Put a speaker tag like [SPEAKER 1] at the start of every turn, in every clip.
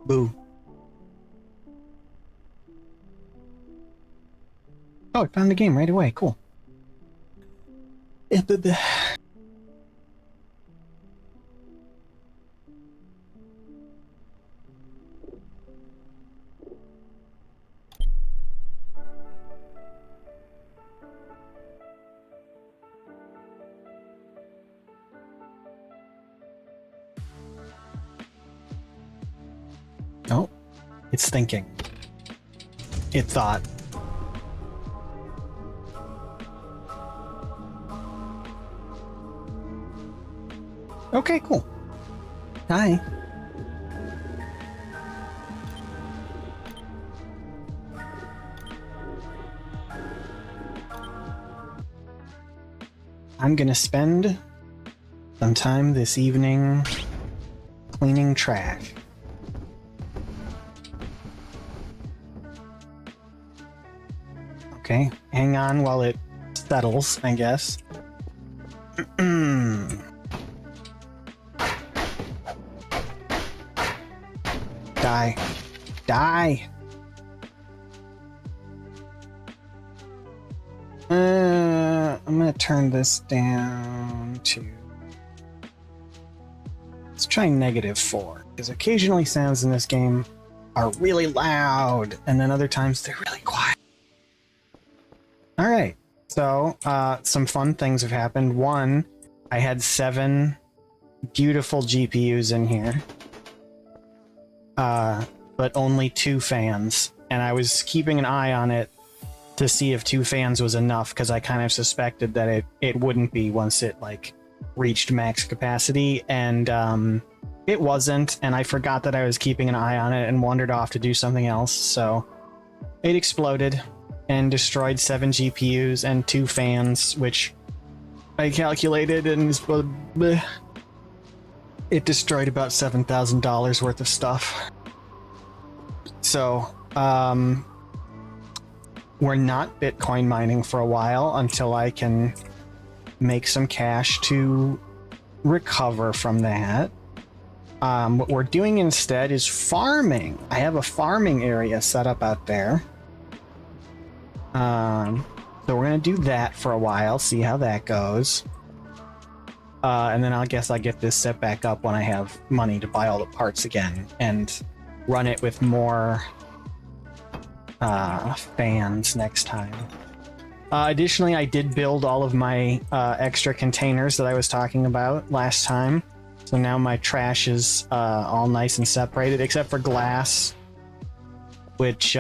[SPEAKER 1] Boo. Oh, I found the game right away. Cool. Oh, it's thinking. It thought. Okay, cool. Hi. I'm gonna spend some time this evening cleaning trash. Okay, hang on while it settles, I guess. Die. Die! I'm gonna turn this down to... Let's try -4, because occasionally sounds in this game are really loud, and then other times they're really quiet. Alright, so some fun things have happened. One, I had 7 beautiful GPUs in here, but only 2 fans, and I was keeping an eye on it to see if 2 fans was enough, because I kind of suspected that it wouldn't be once it like reached max capacity, and it wasn't, and I forgot that I was keeping an eye on it and wandered off to do something else, so it exploded and destroyed 7 GPUs and 2 fans, which I calculated, and it destroyed about $7,000 worth of stuff. So, we're not Bitcoin mining for a while until I can make some cash to recover from that. What we're doing instead is farming. I have a farming area set up out there. So we're gonna do that for a while, see how that goes. And then I guess I'll get this set back up when I have money to buy all the parts again and run it with more fans next time. Additionally, I did build all of my extra containers that I was talking about last time. So now my trash is all nice and separated, except for glass, which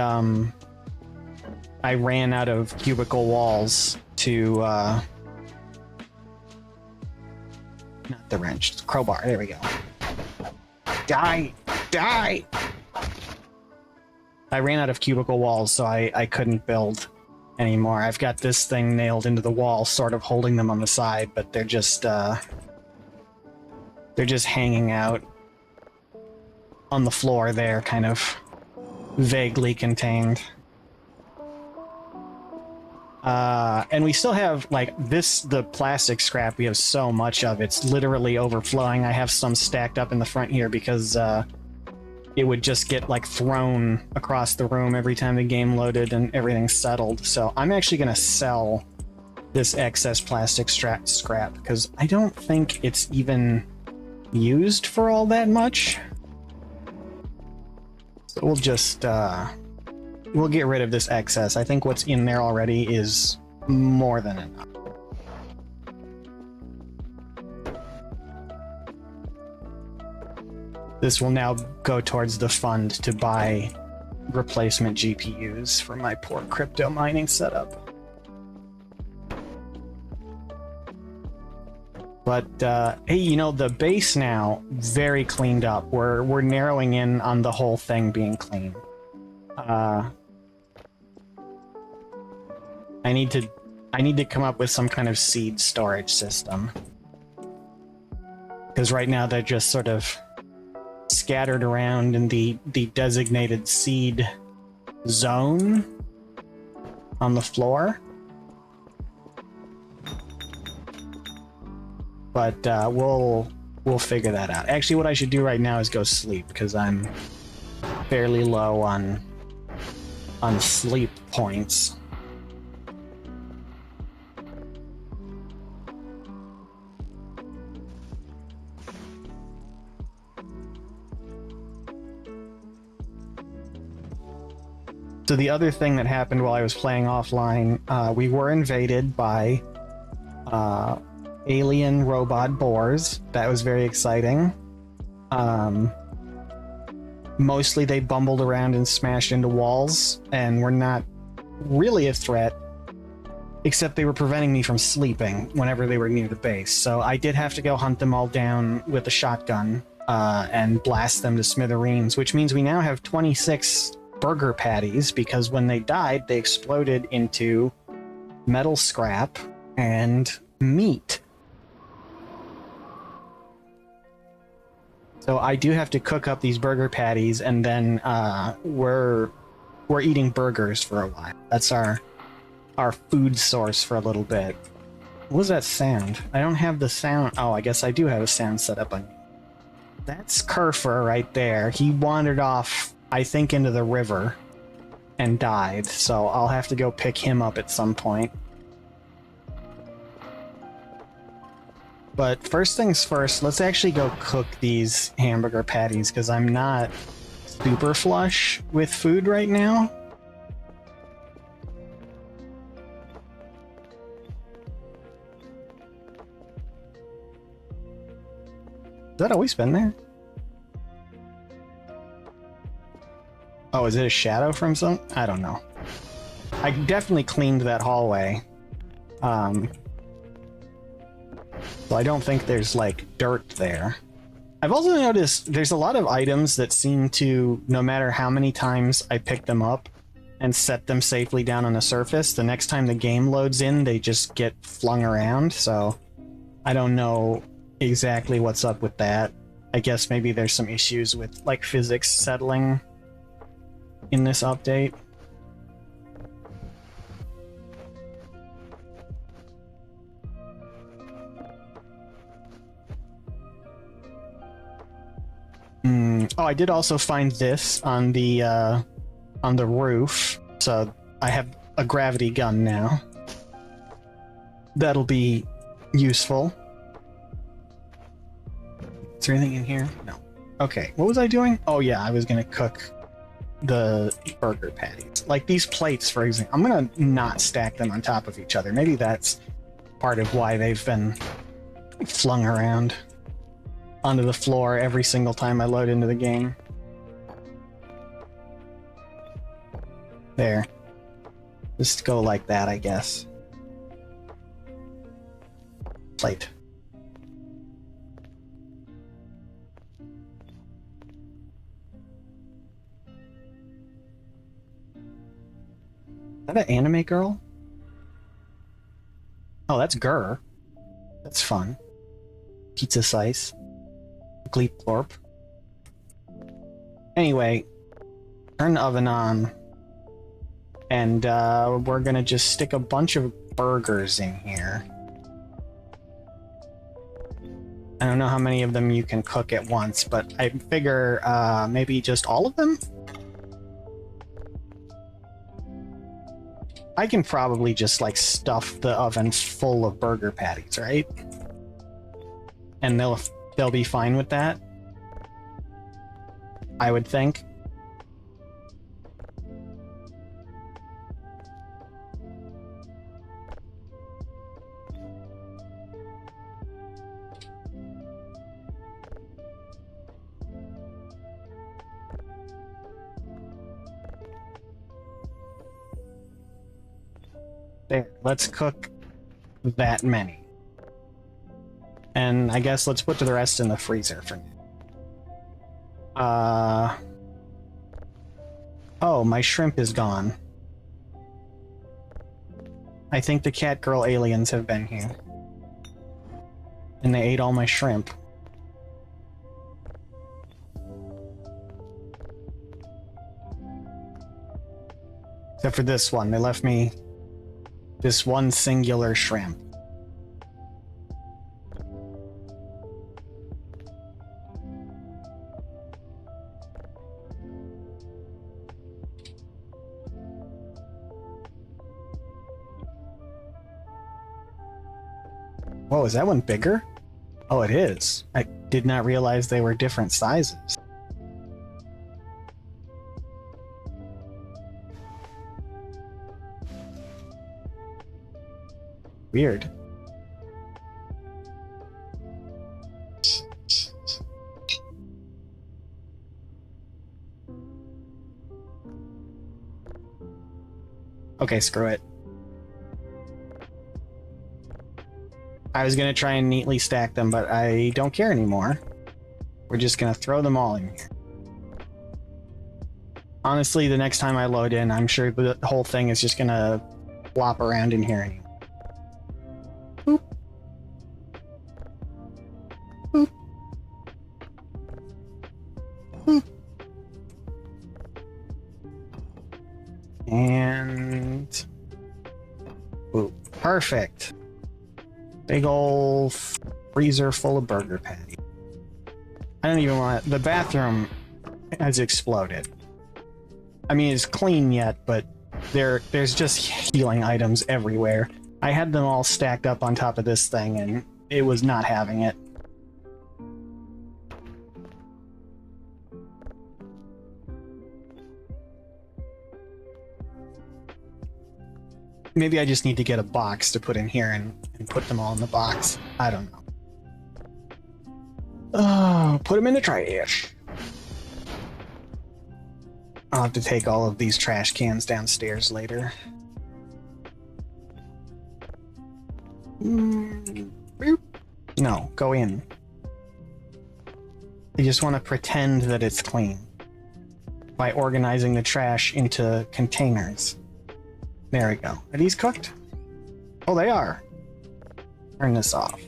[SPEAKER 1] I ran out of cubicle walls to... not the wrench, the crowbar, there we go. Die! Die! I ran out of cubicle walls, so I couldn't build anymore. I've got this thing nailed into the wall, sort of holding them on the side, but they're just hanging out on the floor there, kind of vaguely contained. And we still have, like, the plastic scrap, we have so much of, it's literally overflowing. I have some stacked up in the front here because, it would just get, like, thrown across the room every time the game loaded and everything settled. So I'm actually gonna sell this excess plastic scrap, because I don't think it's even used for all that much. So we'll just, we'll get rid of this excess. I think what's in there already is more than enough. This will now go towards the fund to buy replacement GPUs for my poor crypto mining setup. But, hey, you know, the base now, very cleaned up. We're narrowing in on the whole thing being clean. I need to come up with some kind of seed storage system. Because right now they're just sort of scattered around in the designated seed zone on the floor. But we'll figure that out. Actually, what I should do right now is go sleep, because I'm fairly low on sleep points. So the other thing that happened while I was playing offline, we were invaded by alien robot boars. That was very exciting. Mostly they bumbled around and smashed into walls and were not really a threat, except they were preventing me from sleeping whenever they were near the base. So I did have to go hunt them all down with a shotgun and blast them to smithereens, which means we now have 26 burger patties, because when they died, they exploded into metal scrap and meat. So I do have to cook up these burger patties, and then we're eating burgers for a while. That's our food source for a little bit. What was that sound? I don't have the sound. Oh, I guess I do have a sound set up on me. That's Kerfer right there. He wandered off, I think, into the river and died, so I'll have to go pick him up at some point. But first things first, let's actually go cook these hamburger patties, because I'm not super flush with food right now. Has that always been there? Oh, is it a shadow from some? I don't know. I definitely cleaned that hallway. So I don't think there's, like, dirt there. I've also noticed there's a lot of items that seem to, no matter how many times I pick them up and set them safely down on the surface, the next time the game loads in, they just get flung around, so I don't know exactly what's up with that. I guess maybe there's some issues with, like, physics settling in this update. Oh, I did also find this on the roof, so I have a gravity gun now. That'll be useful. Is there anything in here? No. Okay, what was I doing? Oh yeah, I was gonna cook the burger patties. Like these plates, for example. I'm gonna not stack them on top of each other. Maybe that's part of why they've been flung around onto the floor every single time I load into the game. There. Just go like that, I guess. Plate. Is that an anime girl? Oh, that's Gur. That's fun. Pizza slice. Gleep glorp. Anyway, turn the oven on. And we're gonna just stick a bunch of burgers in here. I don't know how many of them you can cook at once, but I figure maybe just all of them? I can probably just like stuff the oven full of burger patties, right? And they'll be fine with that, I would think. There, let's cook that many. And I guess let's put the rest in the freezer for now. Oh, my shrimp is gone. I think the cat girl aliens have been here. And they ate all my shrimp. Except for this one, they left me this one singular shrimp. Whoa, is that one bigger? Oh, it is. I did not realize they were different sizes. Weird. Okay, screw it. I was gonna try and neatly stack them, but I don't care anymore. We're just gonna throw them all in here. Honestly, the next time I load in, I'm sure the whole thing is just gonna flop around in here anyway. Boop. Boop. Boop. And... boop. Perfect. Big ol' freezer full of burger patties. I don't even want... the bathroom has exploded. I mean, it's clean yet, but there's just healing items everywhere. I had them all stacked up on top of this thing, and it was not having it. Maybe I just need to get a box to put in here and put them all in the box. I don't know. Oh, put them in the trash. I'll have to take all of these trash cans downstairs later. No, go in. I just want to pretend that it's clean by organizing the trash into containers. There we go. Are these cooked? Oh, they are. Turn this off.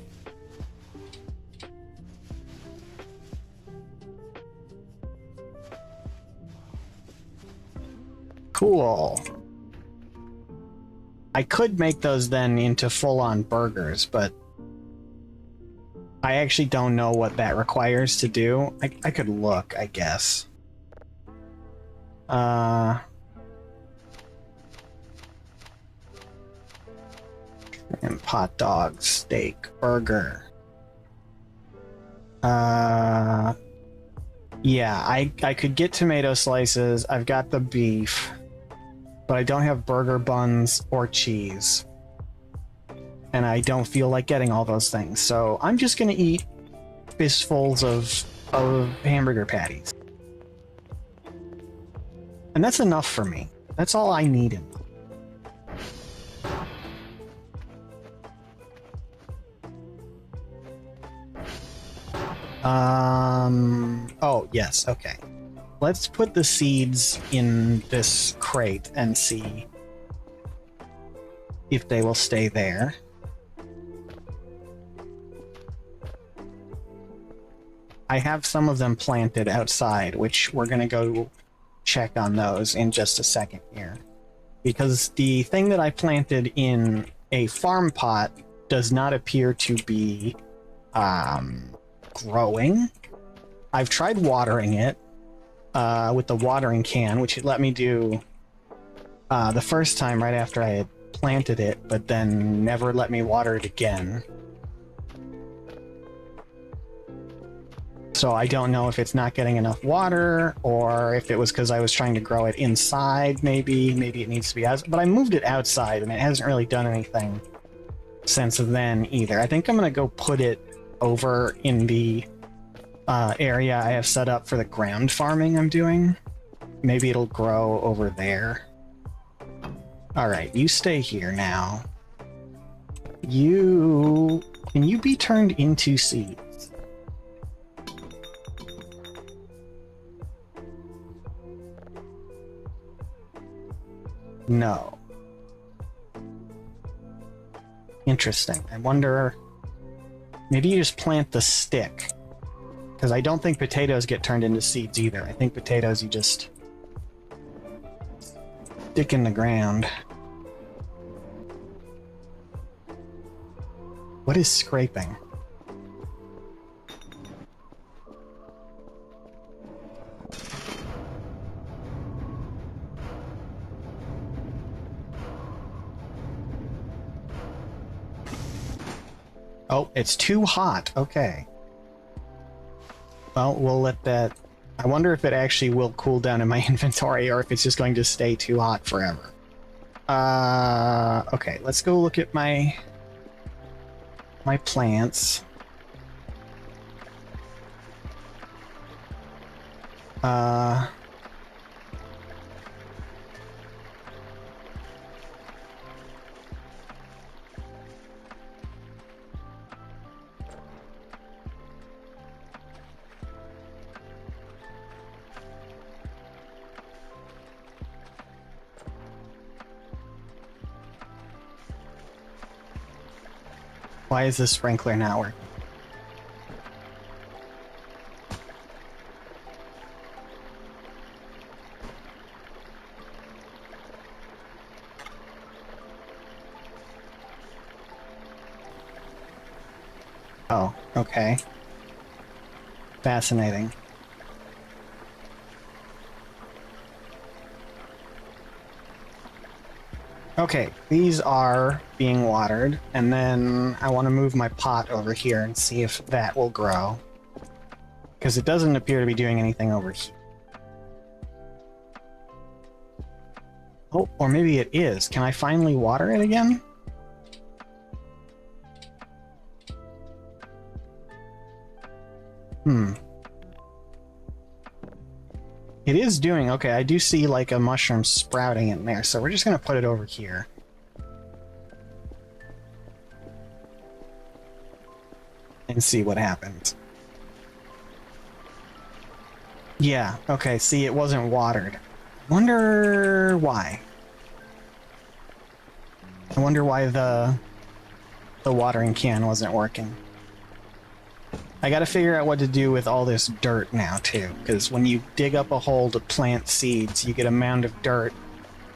[SPEAKER 1] Cool. I could make those then into full-on burgers, but I actually don't know what that requires to do. I could look, I guess. And hot dog, steak, burger. Yeah, I could get tomato slices. I've got the beef, but I don't have burger buns or cheese. And I don't feel like getting all those things. So I'm just gonna eat fistfuls of hamburger patties. And that's enough for me. That's all I need in them. Oh, yes, okay. Let's put the seeds in this crate and see if they will stay there. I have some of them planted outside, which we're gonna go check on those in just a second here. Because the thing that I planted in a farm pot does not appear to be, growing. I've tried watering it with the watering can, which it let me do the first time right after I had planted it, but then never let me water it again. So I don't know if it's not getting enough water, or if it was because I was trying to grow it inside, maybe it needs to be out. But I moved it outside, and it hasn't really done anything since then either. I think I'm going to go put it over in the area I have set up for the ground farming I'm doing. Maybe it'll grow over there. Alright, you stay here now. Can you be turned into seeds? No. Interesting. I wonder... maybe you just plant the stick. Because I don't think potatoes get turned into seeds either. I think potatoes you just stick in the ground. What is scraping? Oh, it's too hot. Okay. Well, we'll let that... I wonder if it actually will cool down in my inventory or if it's just going to stay too hot forever. Okay, let's go look at my plants. Why is the sprinkler not working? Oh, okay. Fascinating. Okay, these are being watered, and then I want to move my pot over here and see if that will grow. Because it doesn't appear to be doing anything over here. Oh, or maybe it is. Can I finally water it again? It is doing okay. I do see like a mushroom sprouting in there, so we're just gonna put it over here. And see what happens. Yeah, okay, see, it wasn't watered. Wonder why. I wonder why the watering can wasn't working. I gotta figure out what to do with all this dirt now, too, because when you dig up a hole to plant seeds, you get a mound of dirt,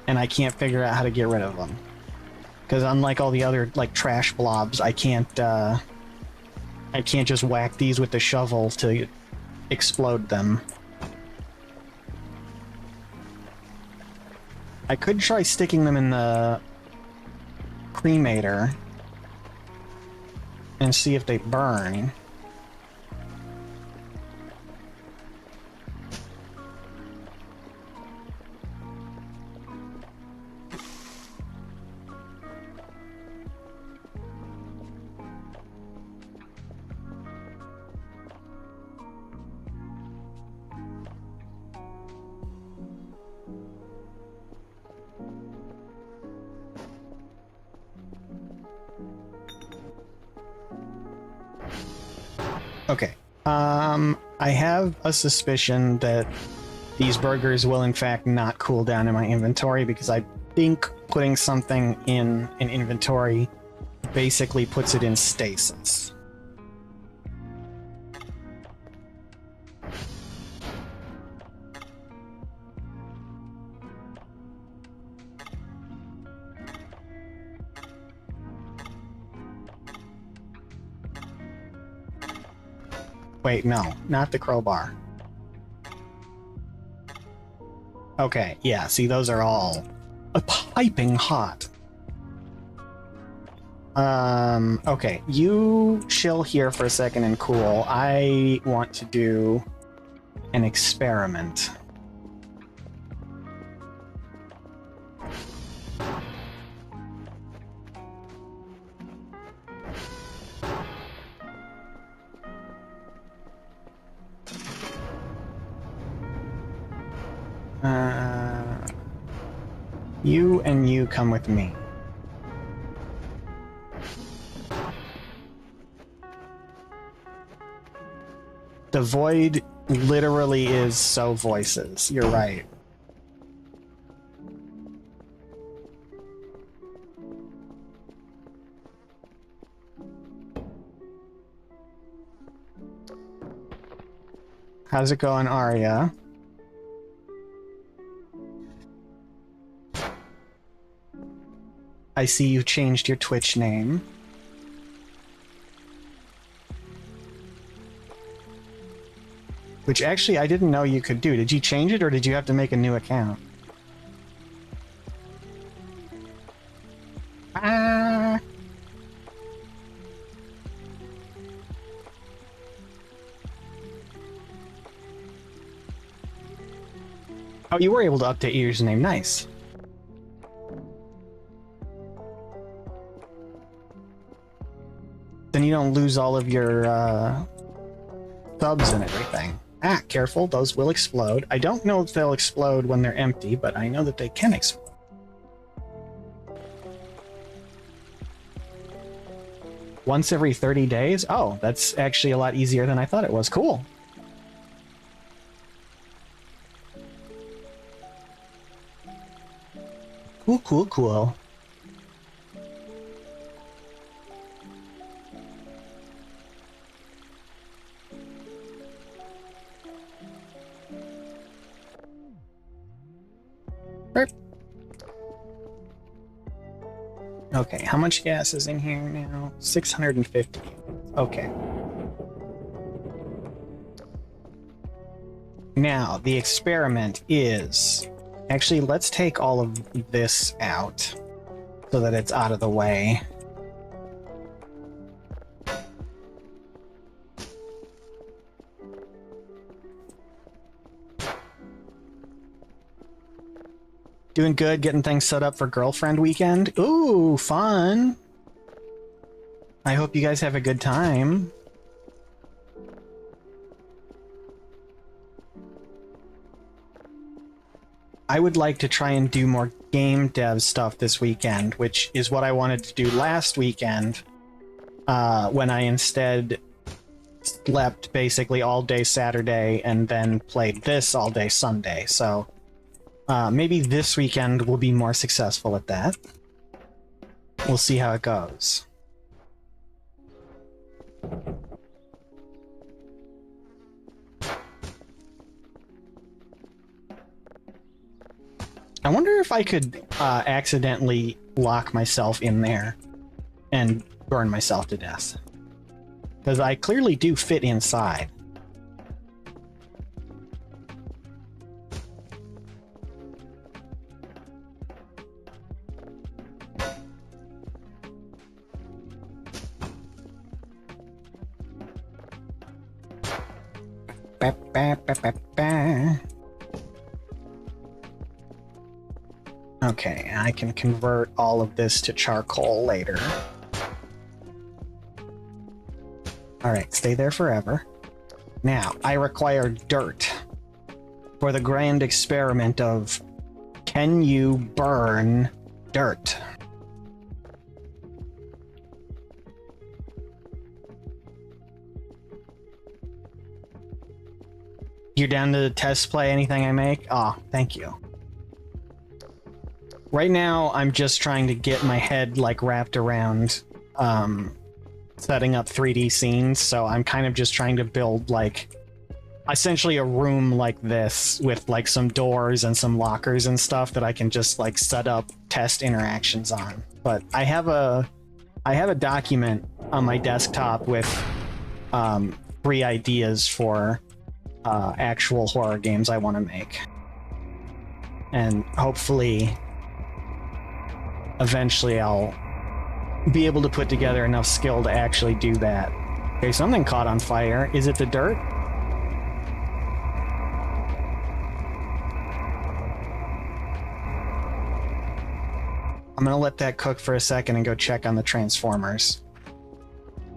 [SPEAKER 1] and I can't figure out how to get rid of them. Because unlike all the other, like, trash blobs, I can't just whack these with the shovel to explode them. I could try sticking them in the cremator and see if they burn. Okay. I have a suspicion that these burgers will in fact not cool down in my inventory because I think putting something in an inventory basically puts it in stasis. Wait, no, not the crowbar. Okay, yeah, see, those are all piping hot. Okay, you chill here for a second and cool. I want to do an experiment. You and you come with me. The void literally is so voices. You're right. How's it going, Arya? I see you changed your Twitch name. Which actually I didn't know you could do. Did you change it or did you have to make a new account? Ah. Oh, you were able to update your username. Nice. Then you don't lose all of your subs and everything. Ah, careful, those will explode. I don't know if they'll explode when they're empty, but I know that they can explode. Once every 30 days? Oh, that's actually a lot easier than I thought it was. Cool. Cool, cool, cool. Burp. Okay, how much gas is in here now? 650. Okay. Now, the experiment is... Actually, let's take all of this out so that it's out of the way. Doing good, getting things set up for girlfriend weekend. Ooh, fun! I hope you guys have a good time. I would like to try and do more game dev stuff this weekend, which is what I wanted to do last weekend, when I instead slept basically all day Saturday and then played this all day Sunday. So maybe this weekend will be more successful at that. We'll see how it goes. I wonder if I could accidentally lock myself in there and burn myself to death. Because I clearly do fit inside. Ba, ba, ba, ba, ba. Okay, I can convert all of this to charcoal later. Alright, stay there forever. Now, I require dirt for the grand experiment of, can you burn dirt? You're down to test play anything I make? Aw, thank you. Right now, I'm just trying to get my head, like, wrapped around setting up 3D scenes, so I'm kind of just trying to build, like, essentially a room like this with, like, some doors and some lockers and stuff that I can just, like, set up test interactions on. But I have a document on my desktop with 3 ideas for actual horror games I want to make. And hopefully... eventually I'll be able to put together enough skill to actually do that. Okay, something caught on fire. Is it the dirt? I'm gonna let that cook for a second and go check on the transformers.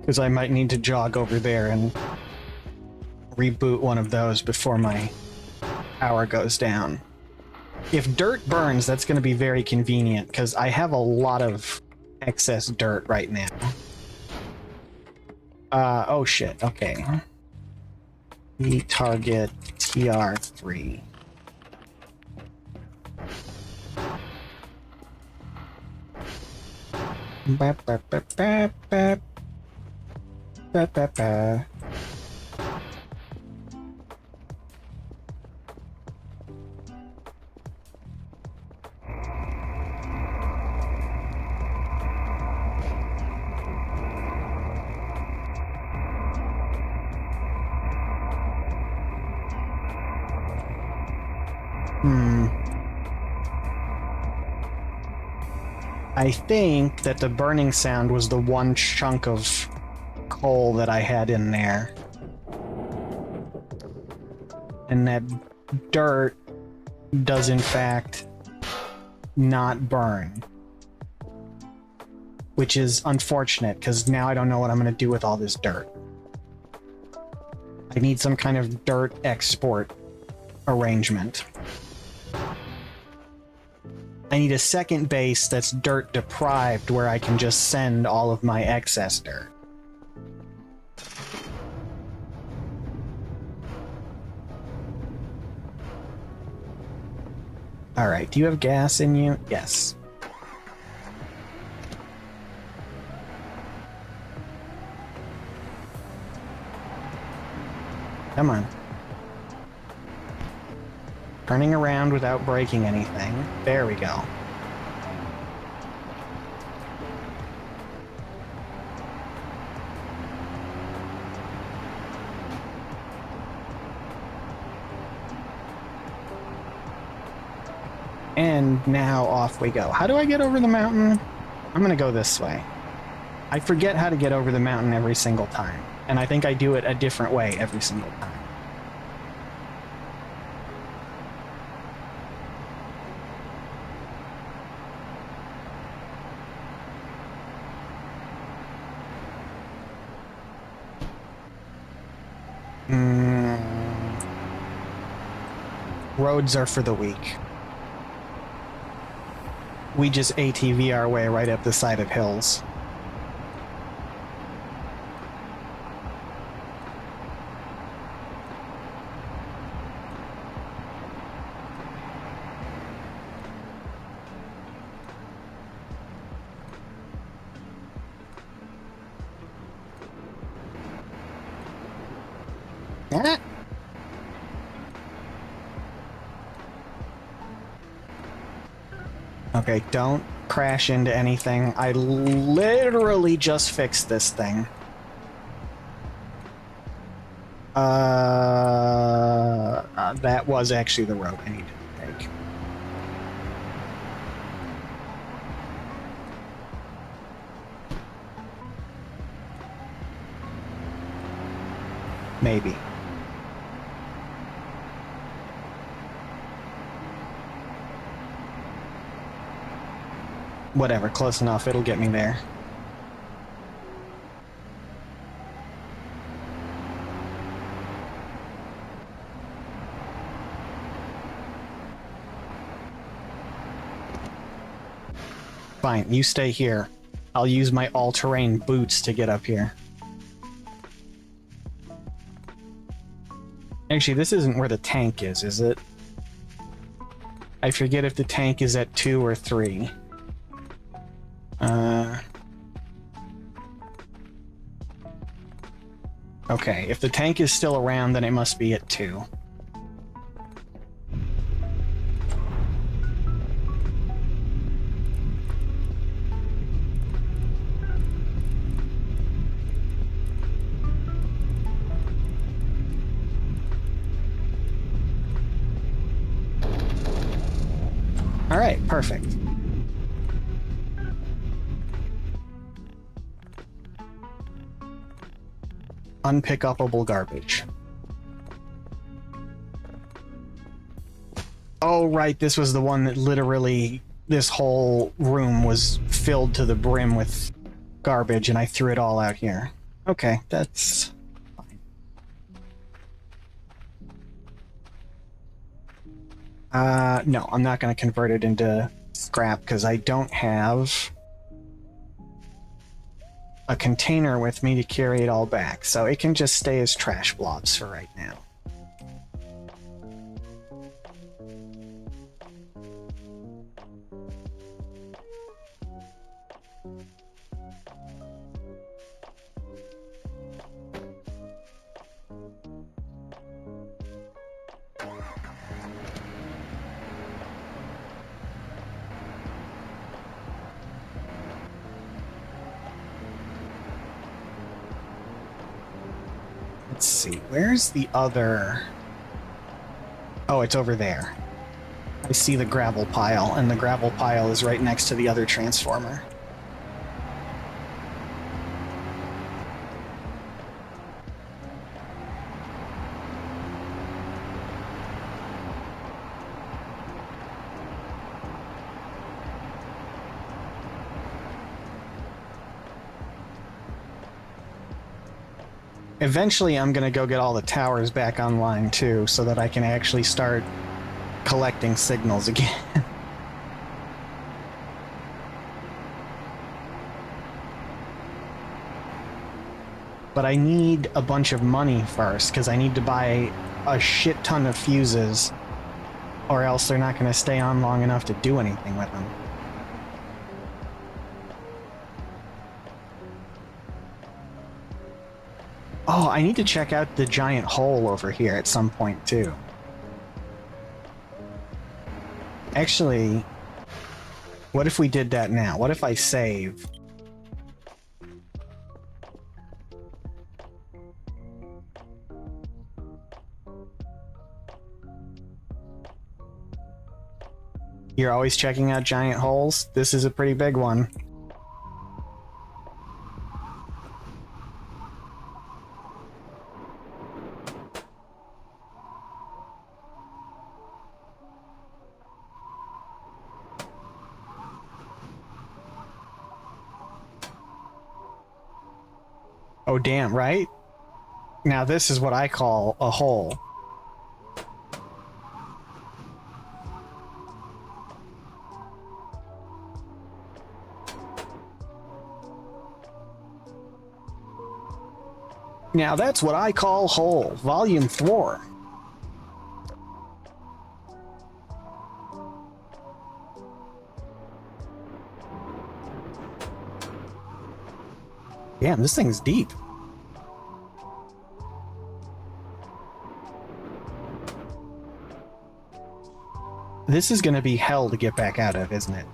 [SPEAKER 1] Because I might need to jog over there and reboot one of those before my power goes down. If dirt burns, that's going to be very convenient, because I have a lot of excess dirt right now. Oh shit, okay. We target TR3. Bap, bap, bap, bap, bap. Bap, bap, bap. I think that the burning sound was the one chunk of coal that I had in there. And that dirt does in fact not burn. Which is unfortunate, because now I don't know what I'm going to do with all this dirt. I need some kind of dirt export arrangement. I need a second base that's dirt deprived where I can just send all of my excess dirt. Alright, do you have gas in you? Yes. Come on. Turning around without breaking anything. There we go. And now off we go. How do I get over the mountain? I'm gonna go this way. I forget how to get over the mountain every single time. And I think I do it a different way every single time. Roads are for the weak. We just ATV our way right up the side of hills. Ah. Okay, don't crash into anything. I literally just fixed this thing. That was actually the road I needed to take. Maybe. Whatever, close enough, it'll get me there. Fine, you stay here. I'll use my all-terrain boots to get up here. Actually, this isn't where the tank is it? I forget if the tank is at 2 or 3. Okay, if the tank is still around, then it must be at 2. All right, perfect. Unpickupable garbage. Oh, right, this was the one that literally, this whole room was filled to the brim with garbage, and I threw it all out here. Okay, that's fine. No, I'm not going to convert it into scrap, because I don't have a container with me to carry it all back, so it can just stay as trash blobs for right now. Let's see, where's the other... Oh, it's over there. I see the gravel pile, and the gravel pile is right next to the other transformer. Eventually, I'm gonna go get all the towers back online too, so that I can actually start collecting signals again. But I need a bunch of money first, because I need to buy a shit ton of fuses, or else they're not gonna stay on long enough to do anything with them. Oh, I need to check out the giant hole over here at some point, too. Actually, what if we did that now? What if I save? You're always checking out giant holes? This is a pretty big one. Oh, damn, right? Now this is what I call a hole. Now that's what I call hole. Volume 4. Damn, this thing's deep. This is gonna be hell to get back out of, isn't it?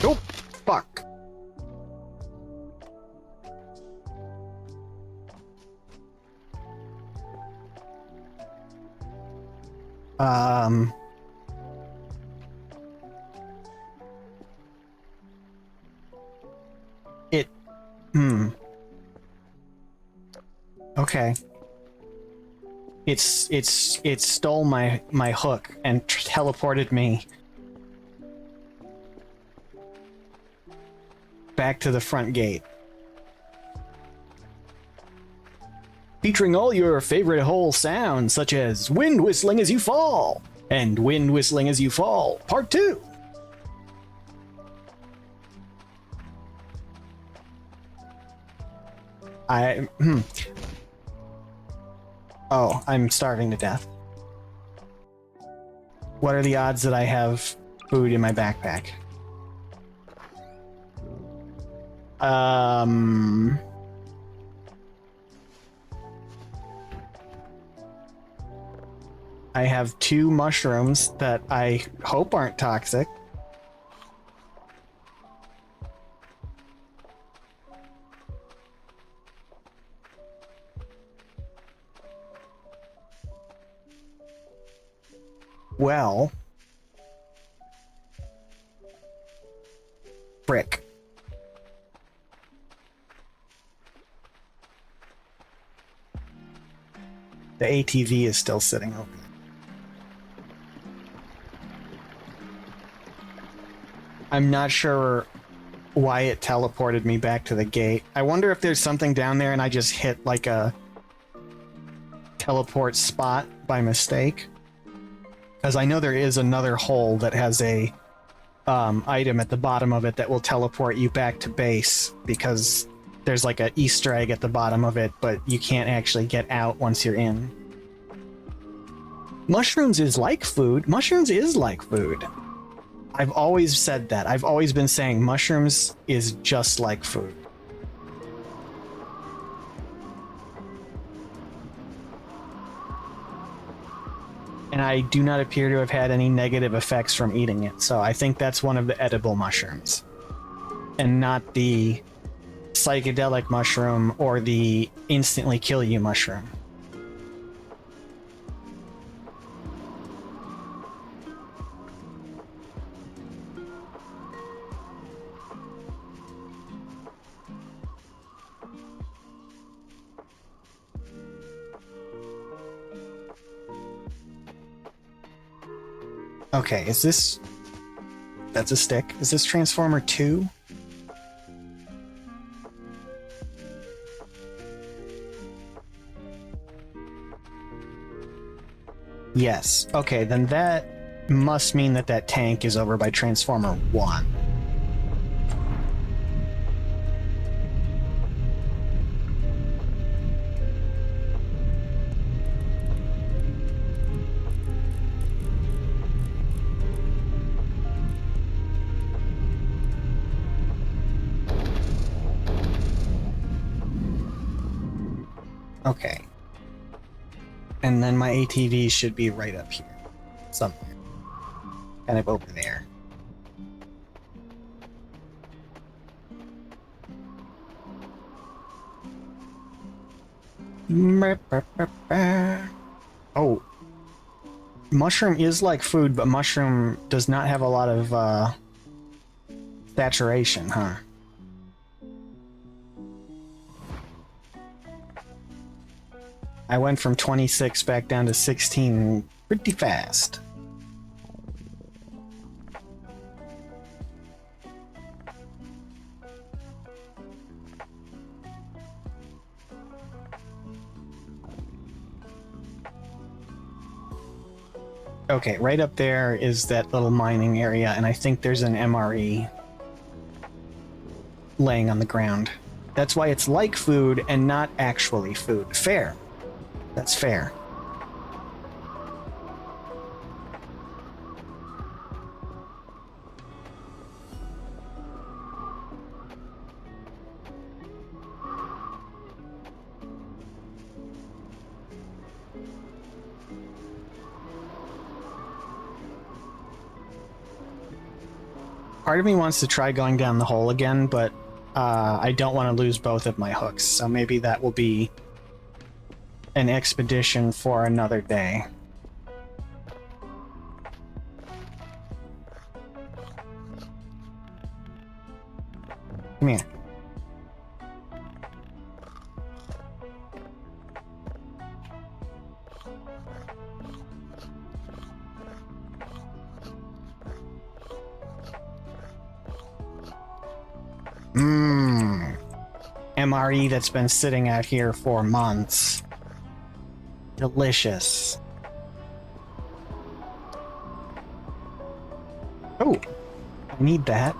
[SPEAKER 1] Oh, fuck. Okay. It stole my hook and teleported me back to the front gate. Featuring all your favorite hole sounds, such as wind whistling as you fall and wind whistling as you fall, part 2. Oh, I'm starving to death. What are the odds that I have food in my backpack? I have 2 mushrooms that I hope aren't toxic. Well, frick. The ATV is still sitting open. I'm not sure why it teleported me back to the gate. I wonder if there's something down there and I just hit like a teleport spot by mistake. Because I know there is another hole that has a item at the bottom of it that will teleport you back to base, because there's like an Easter egg at the bottom of it, but you can't actually get out once you're in. Mushrooms is like food. Mushrooms is like food. I've always said that. I've always been saying mushrooms is just like food. And I do not appear to have had any negative effects from eating it, so I think that's one of the edible mushrooms. And not the psychedelic mushroom or the instantly kill you mushroom. Okay, is this... That's a stick. Is this Transformer 2? Yes. Okay, then that must mean that that tank is over by Transformer 1. Okay. And then my ATV should be right up here. Somewhere. Kind of over there. Oh. Mushroom is like food, but mushroom does not have a lot of saturation, huh? I went from 26 back down to 16 pretty fast. Okay, right up there is that little mining area, and I think there's an MRE laying on the ground. That's why it's like food and not actually food. Fair. That's fair. Part of me wants to try going down the hole again, but I don't want to lose both of my hooks, so maybe that will be an expedition for another day. Come here. MRE that's been sitting out here for months. Delicious. Oh, I need that.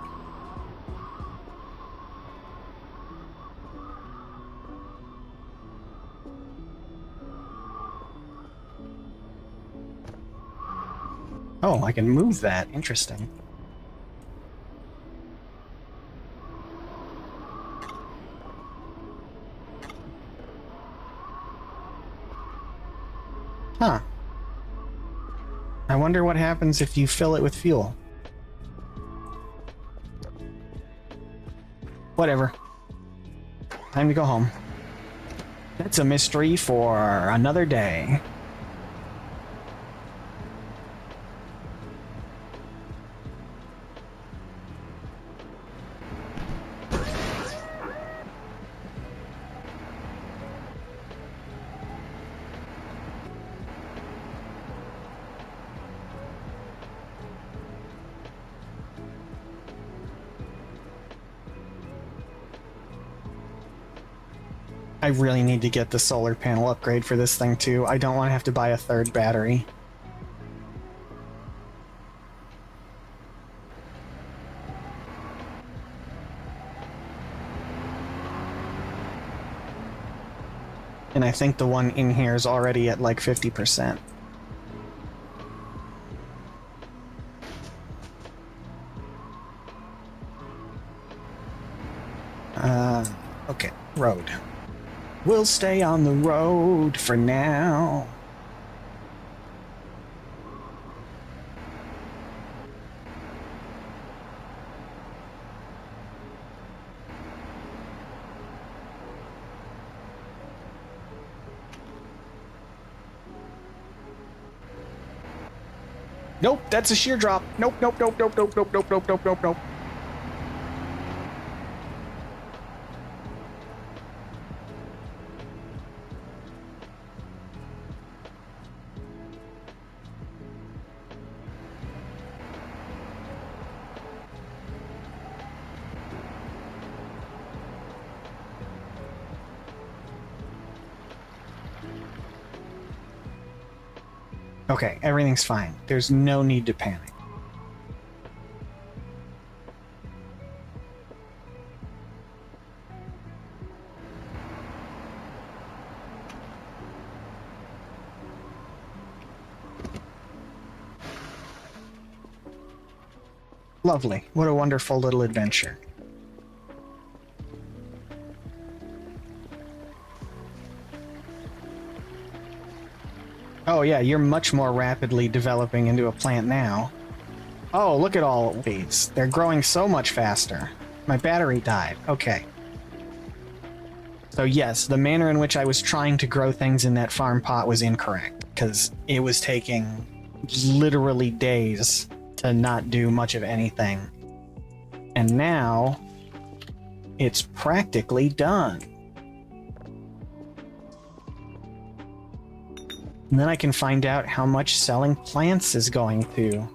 [SPEAKER 1] Oh, I can move that. Interesting. Huh. I wonder what happens if you fill it with fuel. Whatever. Time to go home. That's a mystery for another day. I really need to get the solar panel upgrade for this thing too. I don't want to have to buy a third battery. And I think the one in here is already at like 50%. Okay, road. We'll stay on the road for now. Nope, that's a sheer drop. Nope, nope, nope, nope, nope, nope, nope, nope, nope, nope, nope. Okay, everything's fine. There's no need to panic. Lovely. What a wonderful little adventure. Oh yeah, you're much more rapidly developing into a plant now. Oh, look at all these. They're growing so much faster. My battery died. Okay. So yes, the manner in which I was trying to grow things in that farm pot was incorrect, because it was taking literally days to not do much of anything. And now, it's practically done. And then I can find out how much selling plants is going to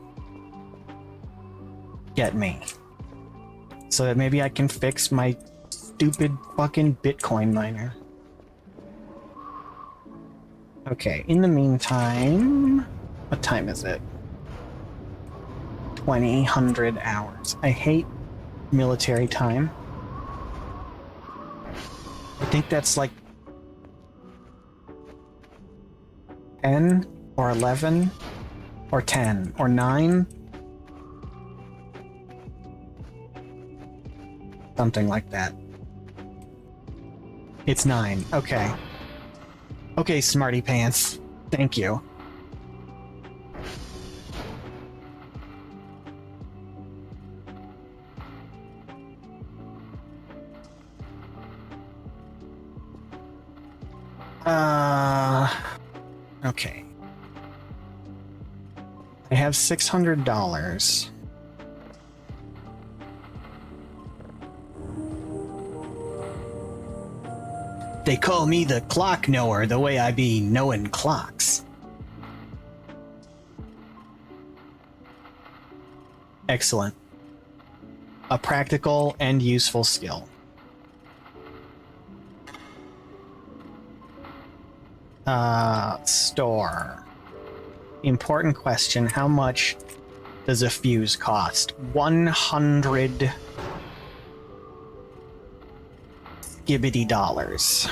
[SPEAKER 1] get me. So that maybe I can fix my stupid fucking Bitcoin miner. Okay, in the meantime... What time is it? 2000 hours. I hate military time. I think that's like 10 or 11 or 10 or 9. Something like that. It's 9. Okay. Okay, smarty pants. Thank you. Okay. I have $600. They call me the clock knower, the way I be knowing clocks. Excellent. A practical and useful skill. Store. Important question. How much does a fuse cost? 100 skibbity dollars.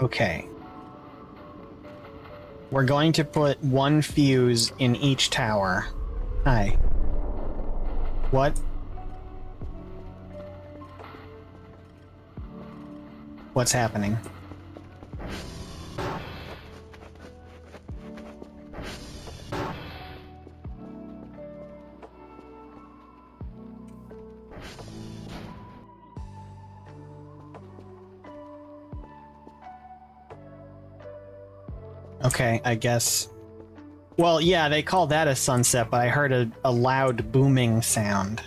[SPEAKER 1] Okay. We're going to put one fuse in each tower. Hi. What? What's happening? Okay, I guess. Well, yeah, they call that a sunset, but I heard a loud booming sound.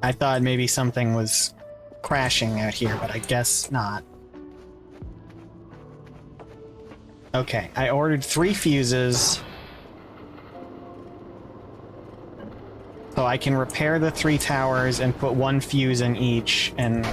[SPEAKER 1] I thought maybe something was crashing out here, but I guess not. Okay, I ordered 3 fuses. So I can repair the 3 towers and put 1 fuse in each, and...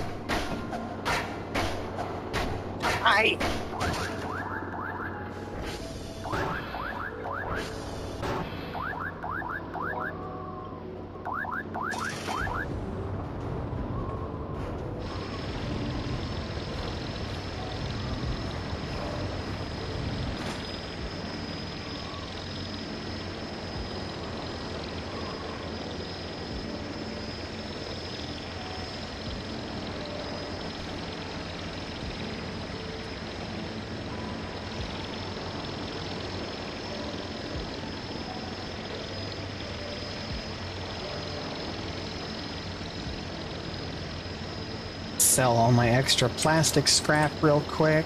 [SPEAKER 1] Sell all my extra plastic scrap real quick.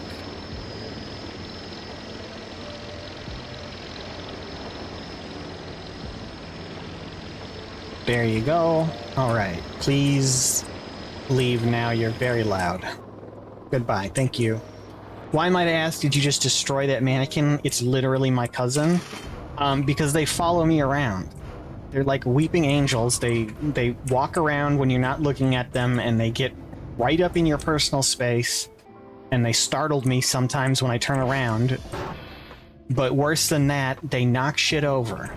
[SPEAKER 1] There you go. Alright, please leave now. You're very loud. Goodbye, thank you. Why, might I ask, did you just destroy that mannequin? It's literally my cousin. Because they follow me around. They're like weeping angels. They walk around when you're not looking at them, and they get right up in your personal space, and they startled me sometimes when I turn around. But worse than that, they knock shit over.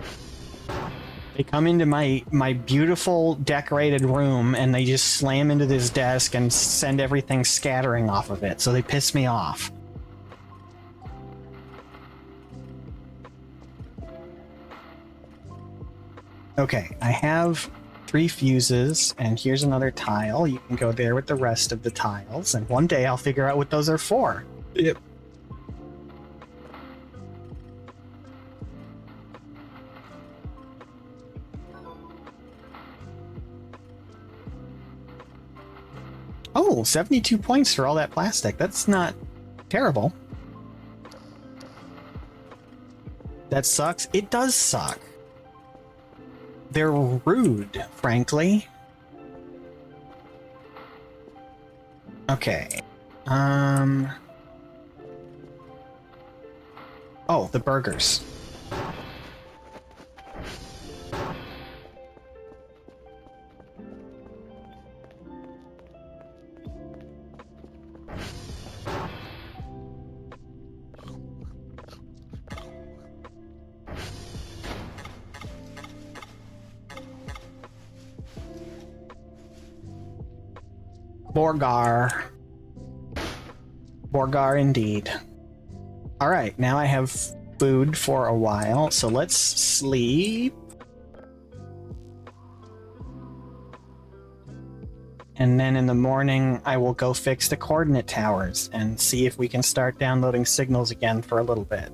[SPEAKER 1] They come into my beautiful decorated room and they just slam into this desk and send everything scattering off of it, so they piss me off. Okay, I have 3 fuses, and here's another tile. You can go there with the rest of the tiles, and one day I'll figure out what those are for. Yep. Oh, 72 points for all that plastic. That's not terrible. That sucks. It does suck. They're rude, frankly. Okay. Oh, the burgers. Borgar. Borgar indeed. Alright, now I have food for a while, so let's sleep. And then in the morning, I will go fix the coordinate towers and see if we can start downloading signals again for a little bit.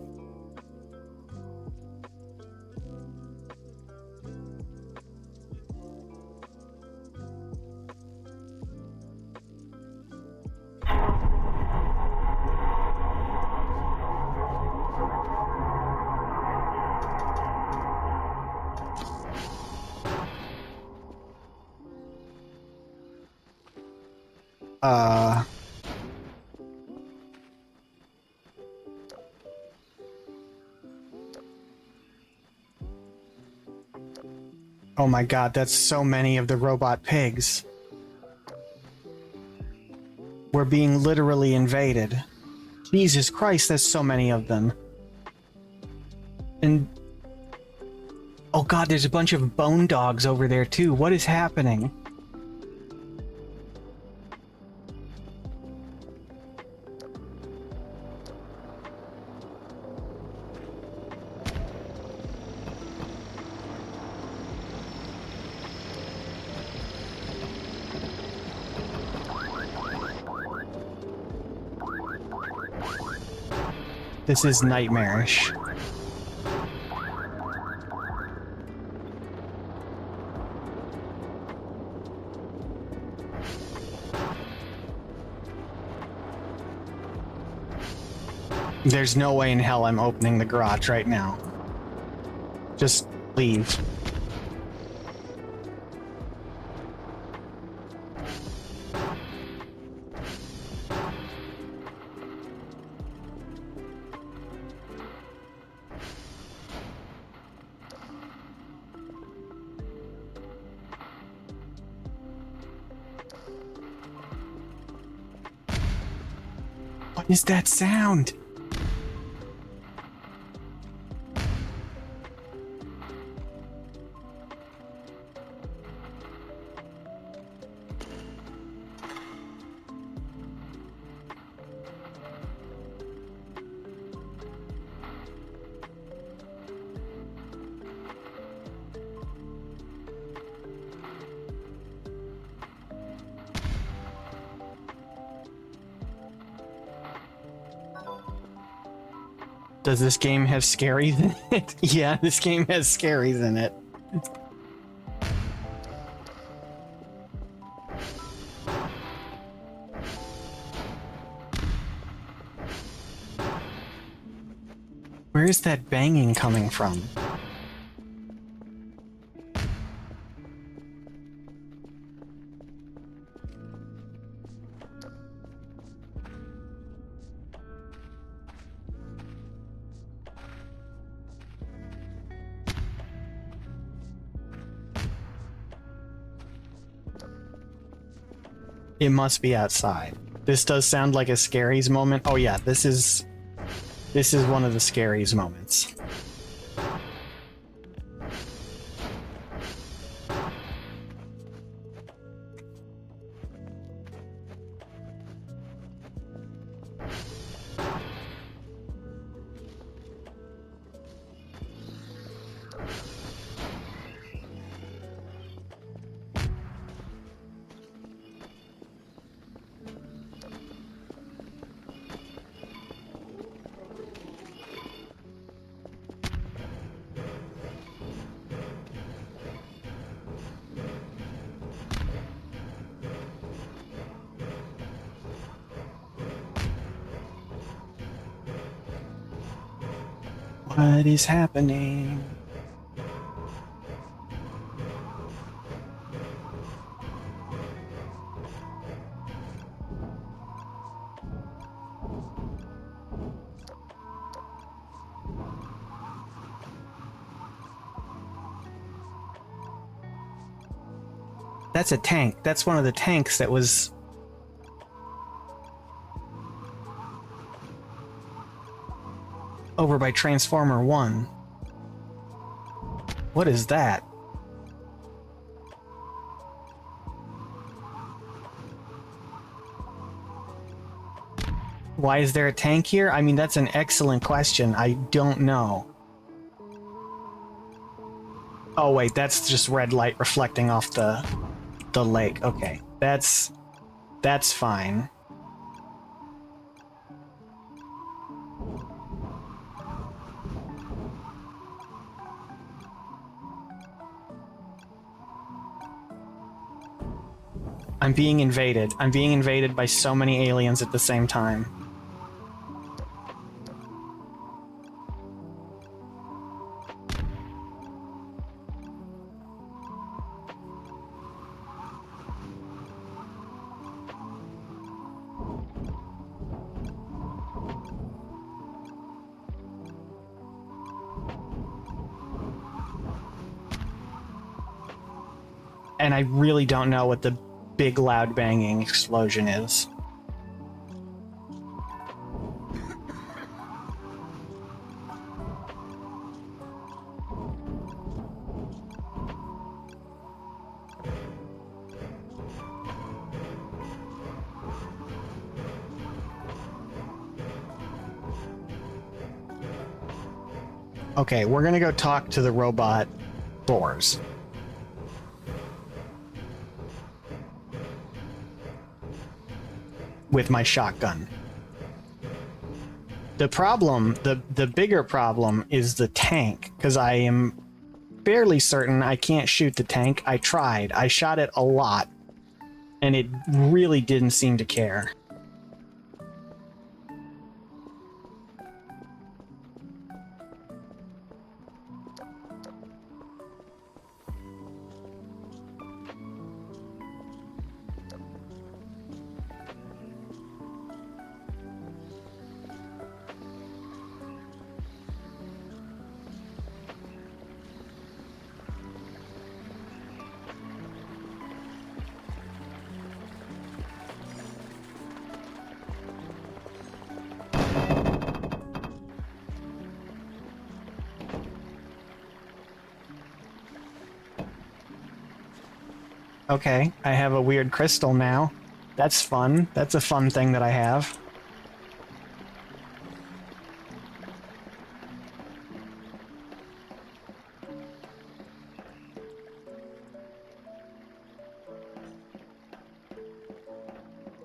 [SPEAKER 1] Oh my god, that's so many of the robot pigs. We're being literally invaded. Jesus Christ, there's so many of them. And... oh god, there's a bunch of bone dogs over there too. What is happening? This is nightmarish. There's no way in hell I'm opening the garage right now. Just leave. What is that sound? Does this game have scaries in it? Yeah, this game has scaries in it. Where is that banging coming from? It must be outside. This does sound like a scaries moment. Oh yeah, this is one of the scaries moments. What is happening? That's a tank. That's one of the tanks that was... over by Transformer 1. What is that? Why is there a tank here? I mean, that's an excellent question. I don't know. Oh wait, that's just red light reflecting off the lake. Okay, that's fine. I'm being invaded. I'm being invaded by so many aliens at the same time. And I really don't know what the big loud banging explosion is. Okay, we're gonna go talk to the robot boars. With my shotgun. The problem, the bigger problem is the tank, because I am fairly certain I can't shoot the tank. I tried. I shot it a lot, and it really didn't seem to care. Okay, I have a weird crystal now. That's fun. That's a fun thing that I have.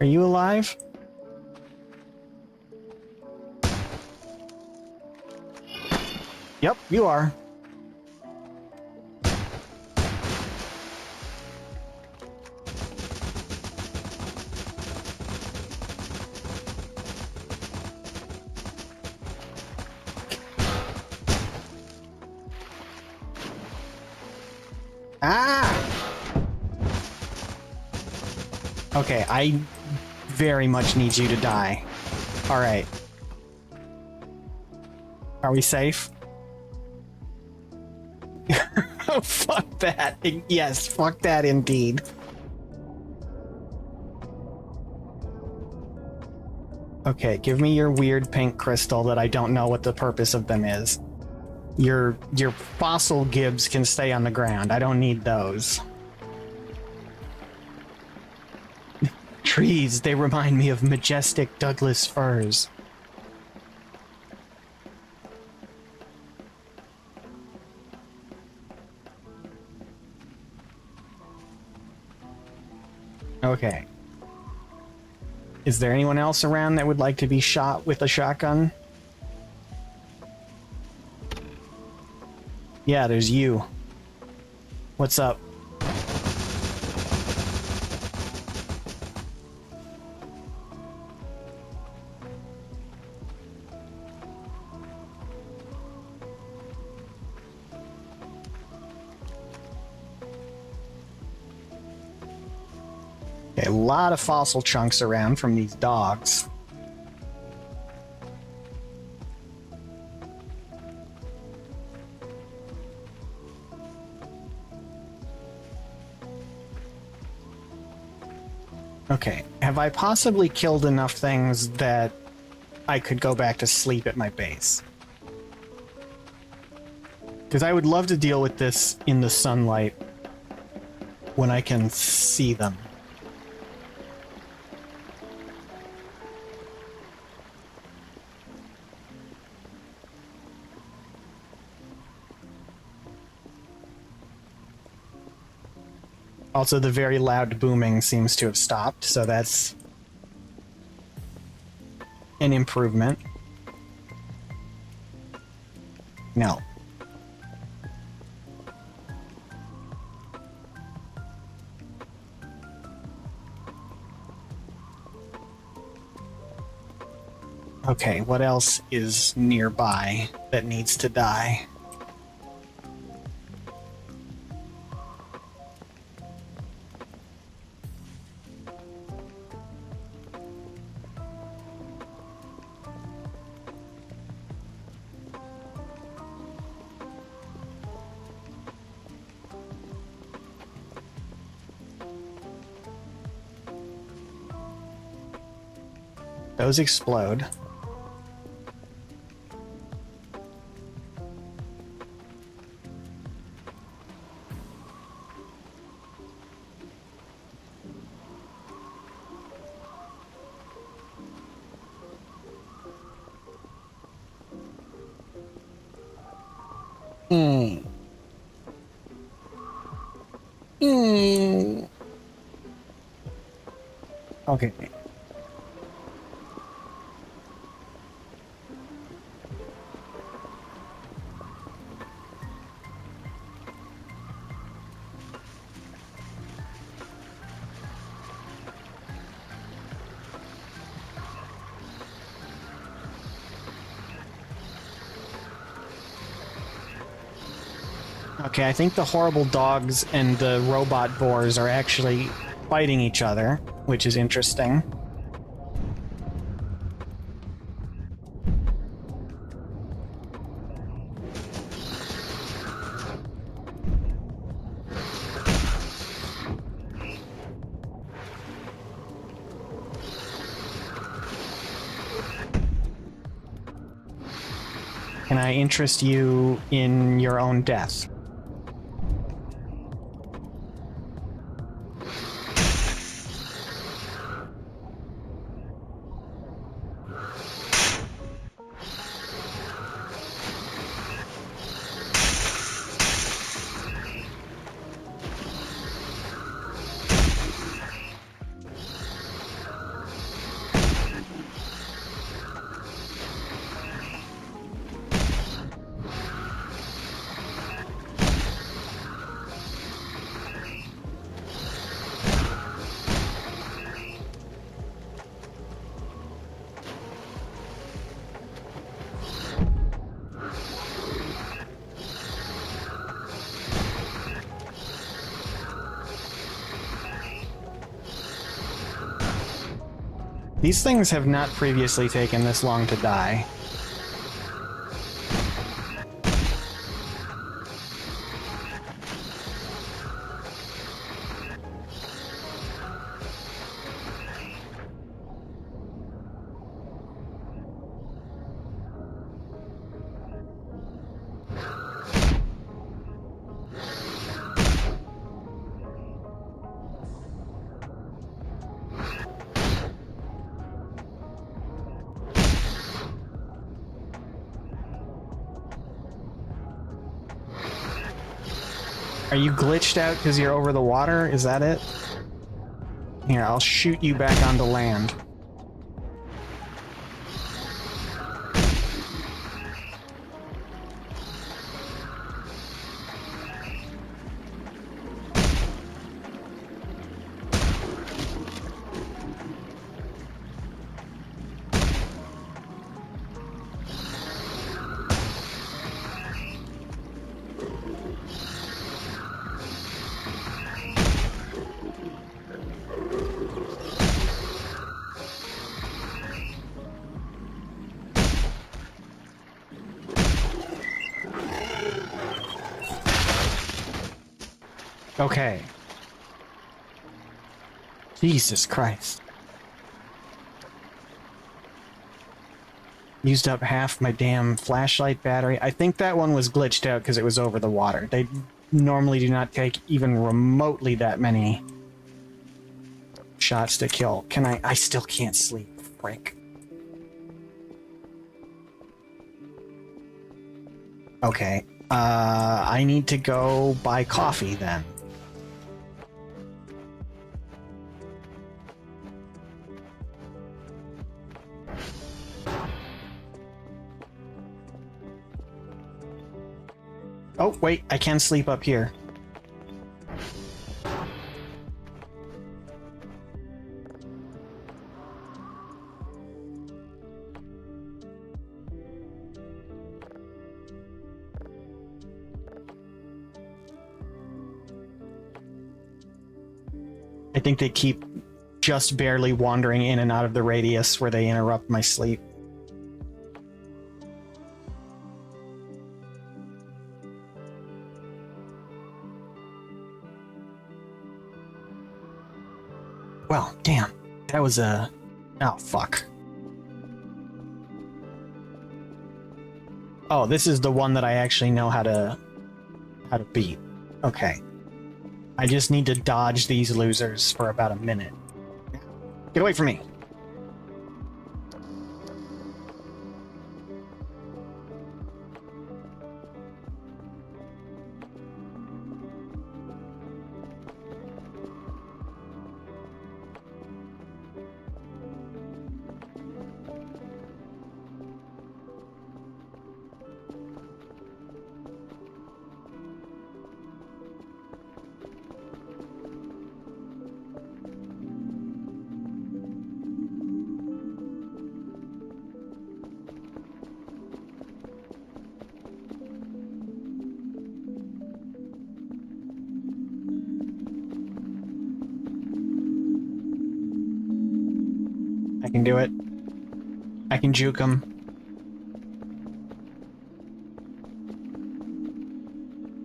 [SPEAKER 1] Are you alive? Yep, you are. Ah! Okay, I very much need you to die. Alright. Are we safe? Oh, fuck that. Yes, fuck that indeed. Okay, give me your weird pink crystal that I don't know what the purpose of them is. Your fossil gibs can stay on the ground. I don't need those. Trees, they remind me of majestic Douglas firs. Okay. Is there anyone else around that would like to be shot with a shotgun? Yeah, there's you. What's up? Okay, a lot of fossil chunks around from these dogs. Okay, have I possibly killed enough things that I could go back to sleep at my base? Because I would love to deal with this in the sunlight when I can see them. Also, the very loud booming seems to have stopped, so that's an improvement. No. Okay, what else is nearby that needs to die? Those explode. Okay. Okay, I think the horrible dogs and the robot boars are actually fighting each other, which is interesting. Can I interest you in your own death? These things have not previously taken this long to die. Are you glitched out because you're over the water? Is that it? Here, I'll shoot you back onto land. Okay. Jesus Christ. Used up half my damn flashlight battery. I think that one was glitched out because it was over the water. They normally do not take even remotely that many shots to kill. Can I still can't sleep. Frick. Okay. I need to go buy coffee then. Oh, wait, I can sleep up here. I think they keep just barely wandering in and out of the radius where they interrupt my sleep. Well, damn. That was a... Oh, fuck. Oh, this is the one that I actually know how to beat. Okay. I just need to dodge these losers for about a minute. Get away from me! I can do it. I can juke them.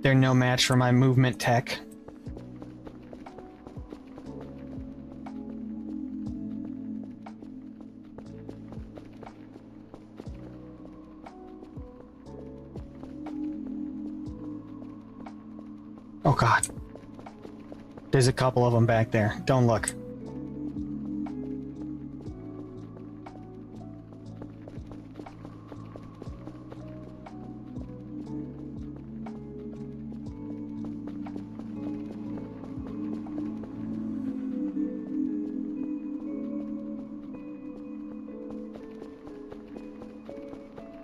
[SPEAKER 1] They're no match for my movement tech. Oh god. There's a couple of them back there. Don't look.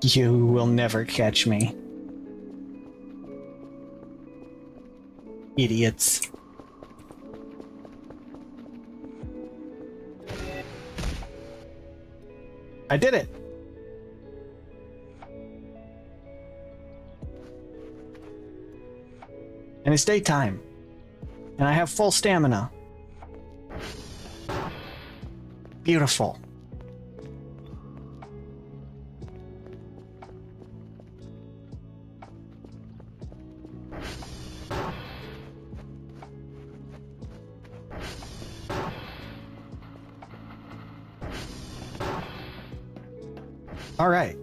[SPEAKER 1] You will never catch me. Idiots. I did it! And it's daytime. And I have full stamina. Beautiful. All right.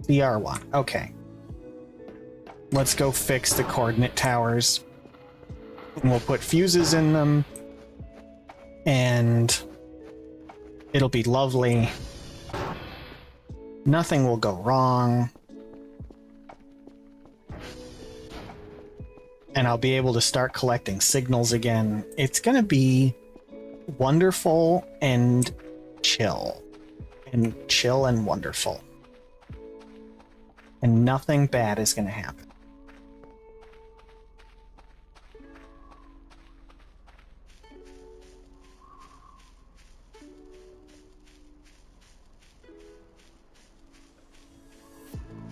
[SPEAKER 1] CR1. Okay. Let's go fix the coordinate towers. And we'll put fuses in them. And It'll be lovely. Nothing will go wrong. And I'll be able to start collecting signals again. It's gonna be wonderful and chill. And chill and wonderful. And nothing bad is gonna happen.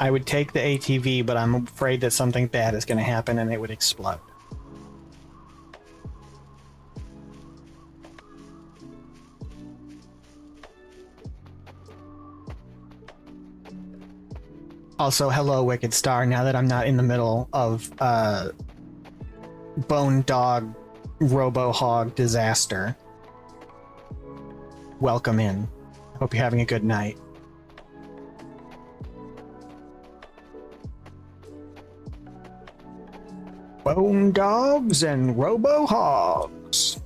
[SPEAKER 1] I would take the ATV, but I'm afraid that something bad is going to happen and it would explode. Also, hello, Wicked Star, now that I'm not in the middle of Bone Dog Robo Hog disaster. Welcome in. Hope you're having a good night. Bone dogs and robo hogs.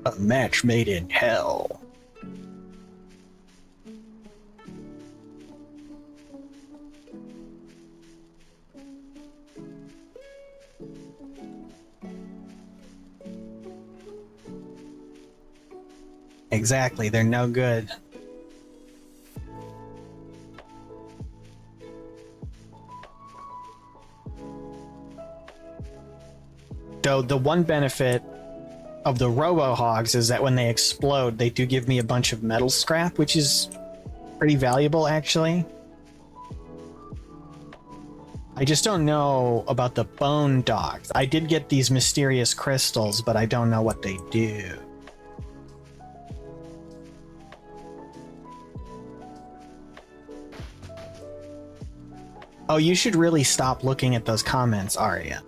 [SPEAKER 1] A match made in hell. Exactly, they're no good. Though the one benefit of the robo-hogs is that when they explode, they do give me a bunch of metal scrap, which is pretty valuable, actually. I just don't know about the bone dogs. I did get these mysterious crystals, but I don't know what they do. Oh, you should really stop looking at those comments, Arya.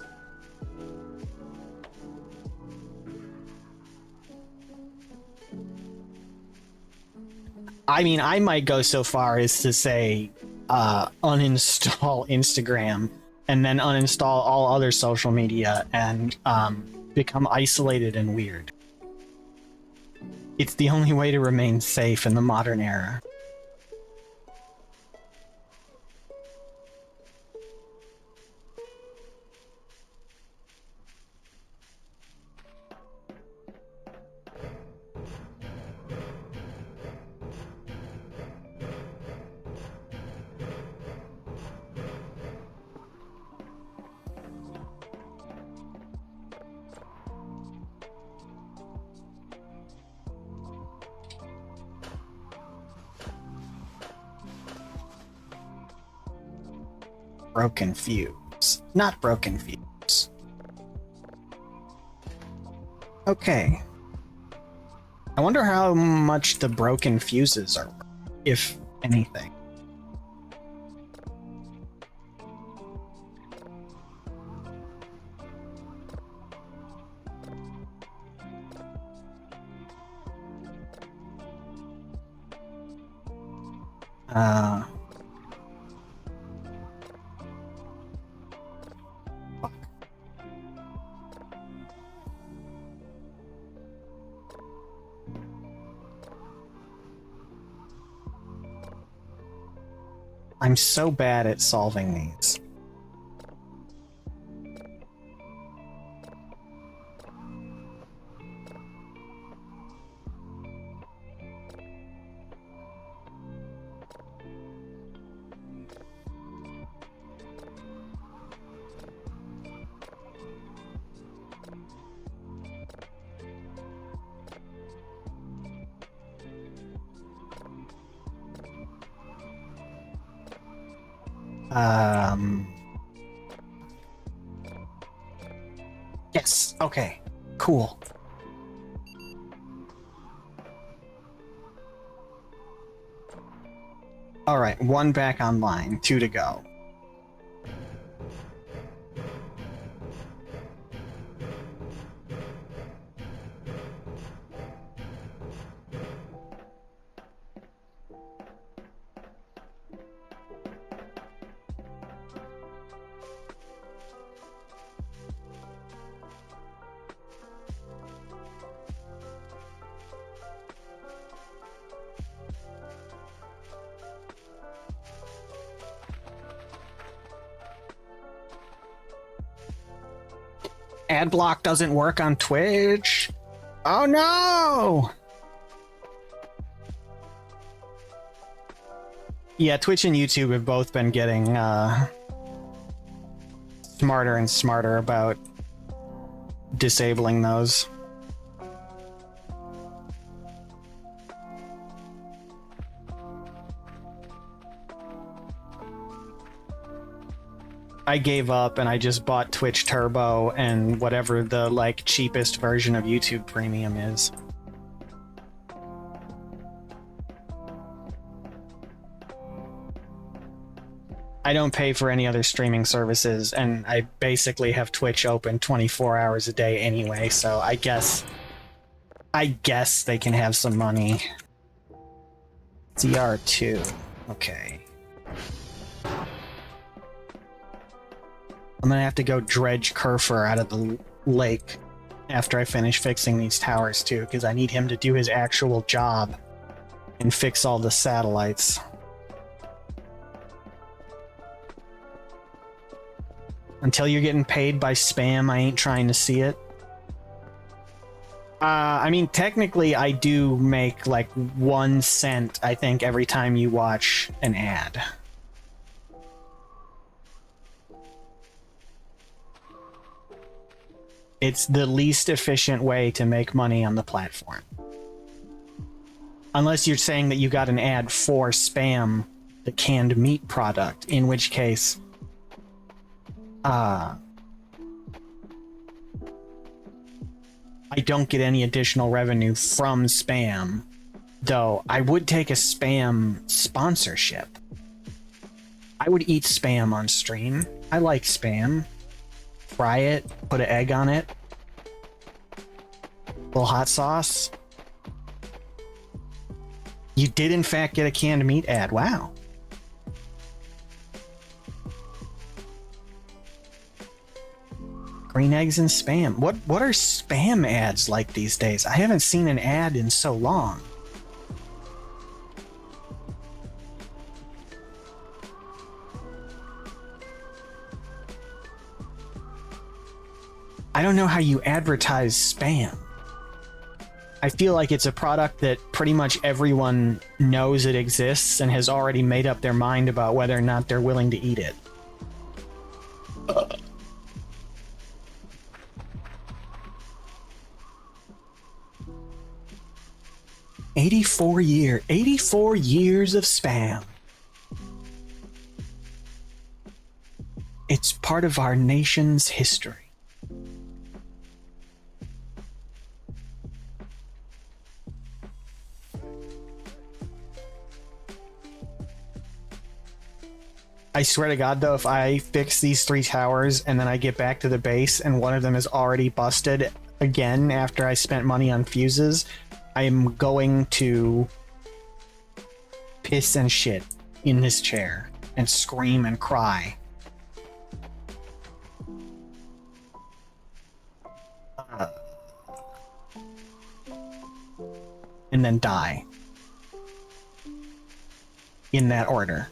[SPEAKER 1] I mean, I might go so far as to say uninstall Instagram and then uninstall all other social media and become isolated and weird. It's the only way to remain safe in the modern era. Broken fuse. Not broken fuse. Okay. I wonder how much the broken fuses are, if anything. Fuck. I'm so bad at solving these. Yes, okay, cool. All right, 1 back online, 2 to go. ad block doesn't work on Twitch. Oh no! Yeah, Twitch and YouTube have both been getting smarter and smarter about disabling those. I gave up and I just bought Twitch Turbo and whatever the like cheapest version of YouTube Premium is. I don't pay for any other streaming services, and I basically have Twitch open 24 hours a day anyway, so I guess they can have some money. ZR2. Okay. I'm gonna have to go dredge Kerfer out of the lake after I finish fixing these towers too, because I need him to do his actual job and fix all the satellites. Until you're getting paid by spam, I ain't trying to see it. I mean, technically, I do make like 1 cent, I think, every time you watch an ad. It's the least efficient way to make money on the platform. Unless you're saying that you got an ad for spam, the canned meat product, in which case... I don't get any additional revenue from spam, though I would take a spam sponsorship. I would eat spam on stream. I like spam. Fry it, put an egg on it. A little hot sauce. You did in fact get a canned meat ad. Wow. Green eggs and spam. What are spam ads like these days? I haven't seen an ad in so long. I don't know how you advertise spam. I feel like it's a product that pretty much everyone knows it exists and has already made up their mind about whether or not they're willing to eat it. 84 years of spam. It's part of our nation's history. I swear to God, though, if I fix these 3 towers and then I get back to the base and one of them is already busted again after I spent money on fuses, I am going to piss and shit in this chair and scream and cry. And then die. In that order.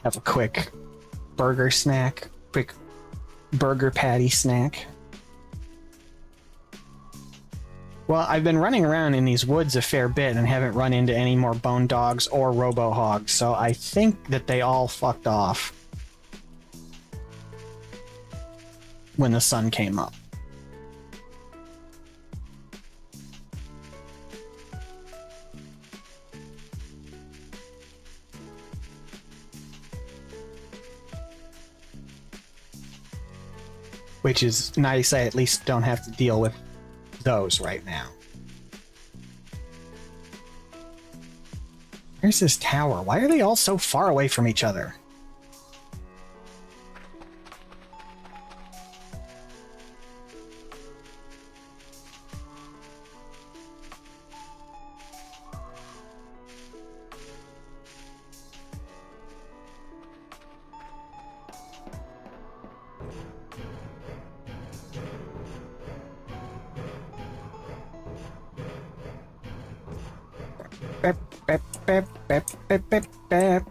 [SPEAKER 1] Have a quick burger snack, quick burger patty snack. Well, I've been running around in these woods a fair bit and haven't run into any more bone dogs or robo hogs, so I think that they all fucked off when the sun came up. Which is nice, I at least don't have to deal with those right now. Where's this tower? Why are they all so far away from each other? beep, beep, beep, beep, beep.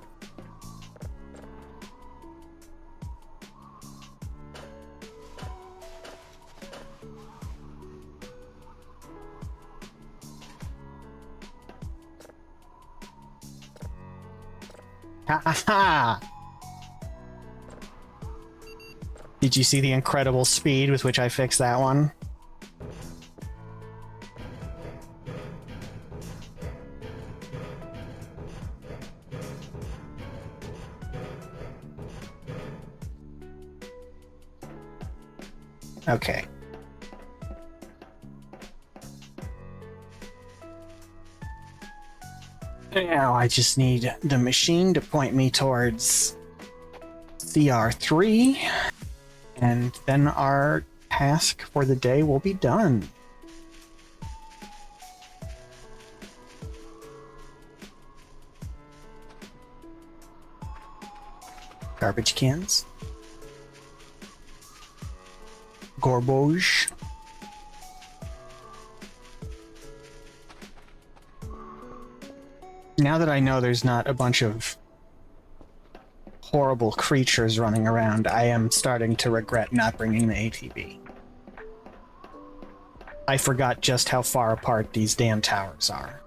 [SPEAKER 1] Ha ha ha! Did you see the incredible speed with which I fixed that one? Okay. Now I just need the machine to point me towards CR3, and then our task for the day will be done. Garbage cans. Garbage. Now that I know there's not a bunch of horrible creatures running around, I am starting to regret not bringing the ATV. I forgot just how far apart these damn towers are.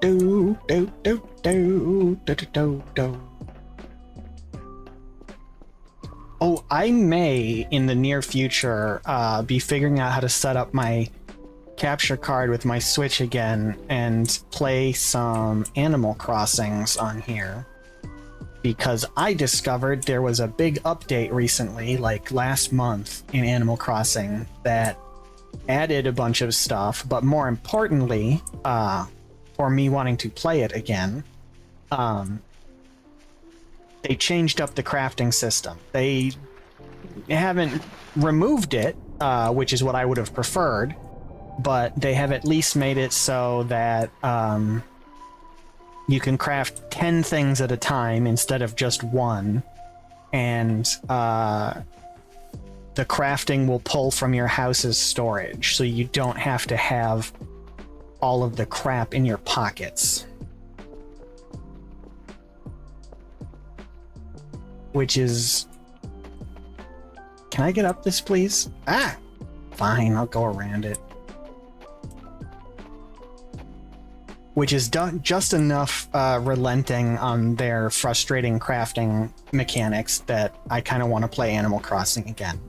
[SPEAKER 1] Do do do do do do do do. Oh, I may in the near future be figuring out how to set up my capture card with my Switch again and play some Animal Crossings on here, because I discovered there was a big update recently, like last month, in Animal Crossing that added a bunch of stuff, but more importantly, for me wanting to play it again, they changed up the crafting system. They haven't removed it, which is what I would have preferred, but they have at least made it so that you can craft 10 things at a time instead of just one, and the crafting will pull from your house's storage, so you don't have to have all of the crap in your pockets. Which is... Can I get up this, please? Ah! Fine, I'll go around it. Which is just enough relenting on their frustrating crafting mechanics that I kind of want to play Animal Crossing again.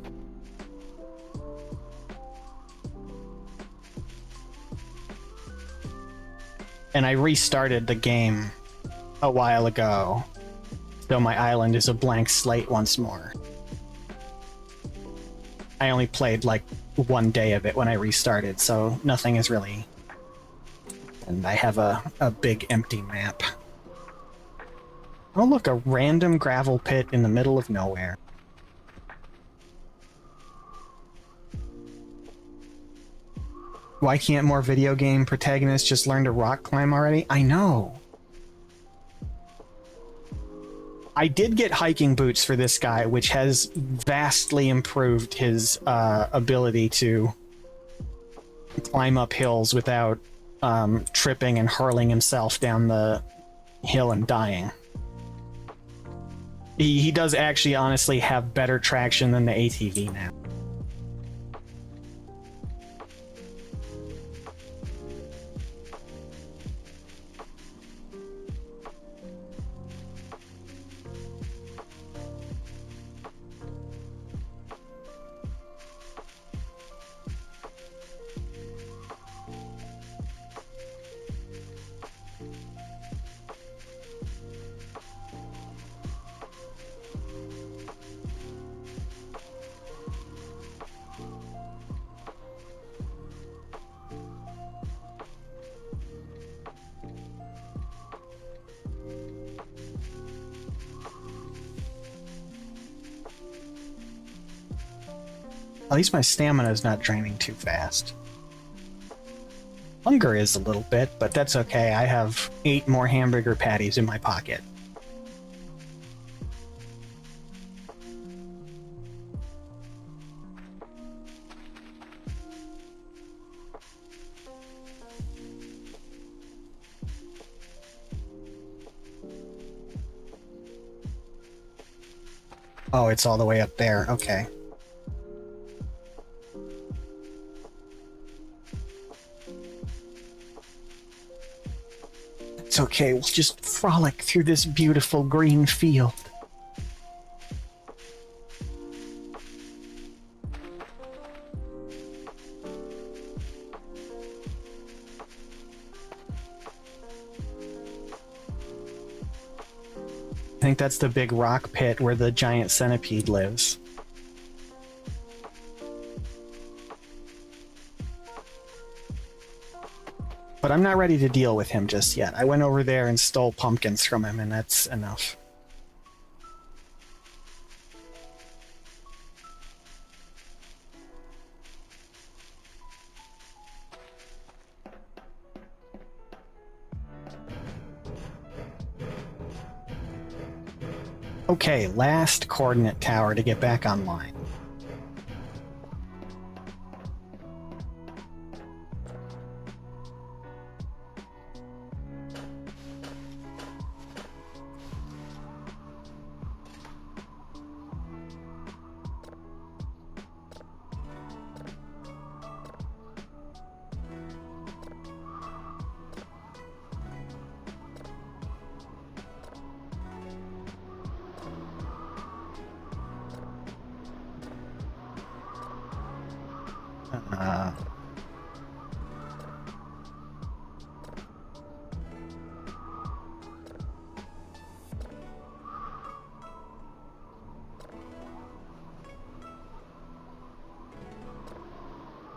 [SPEAKER 1] And I restarted the game a while ago, so my island is a blank slate once more. I only played like one day of it when I restarted, so nothing is really... And I have a big empty map. Oh look, a random gravel pit in the middle of nowhere. Why can't more video game protagonists just learn to rock climb already? I know. I did get hiking boots for this guy, which has vastly improved his ability to climb up hills without tripping and hurling himself down the hill and dying. He does actually honestly have better traction than the ATV now. At least my stamina is not draining too fast. Hunger is a little bit, but that's okay. I have 8 more hamburger patties in my pocket. Oh, it's all the way up there. Okay. It's okay. We'll just frolic through this beautiful green field. I think that's the big rock pit where the giant centipede lives. But I'm not ready to deal with him just yet. I went over there and stole pumpkins from him, and that's enough. Okay, last coordinate tower to get back online.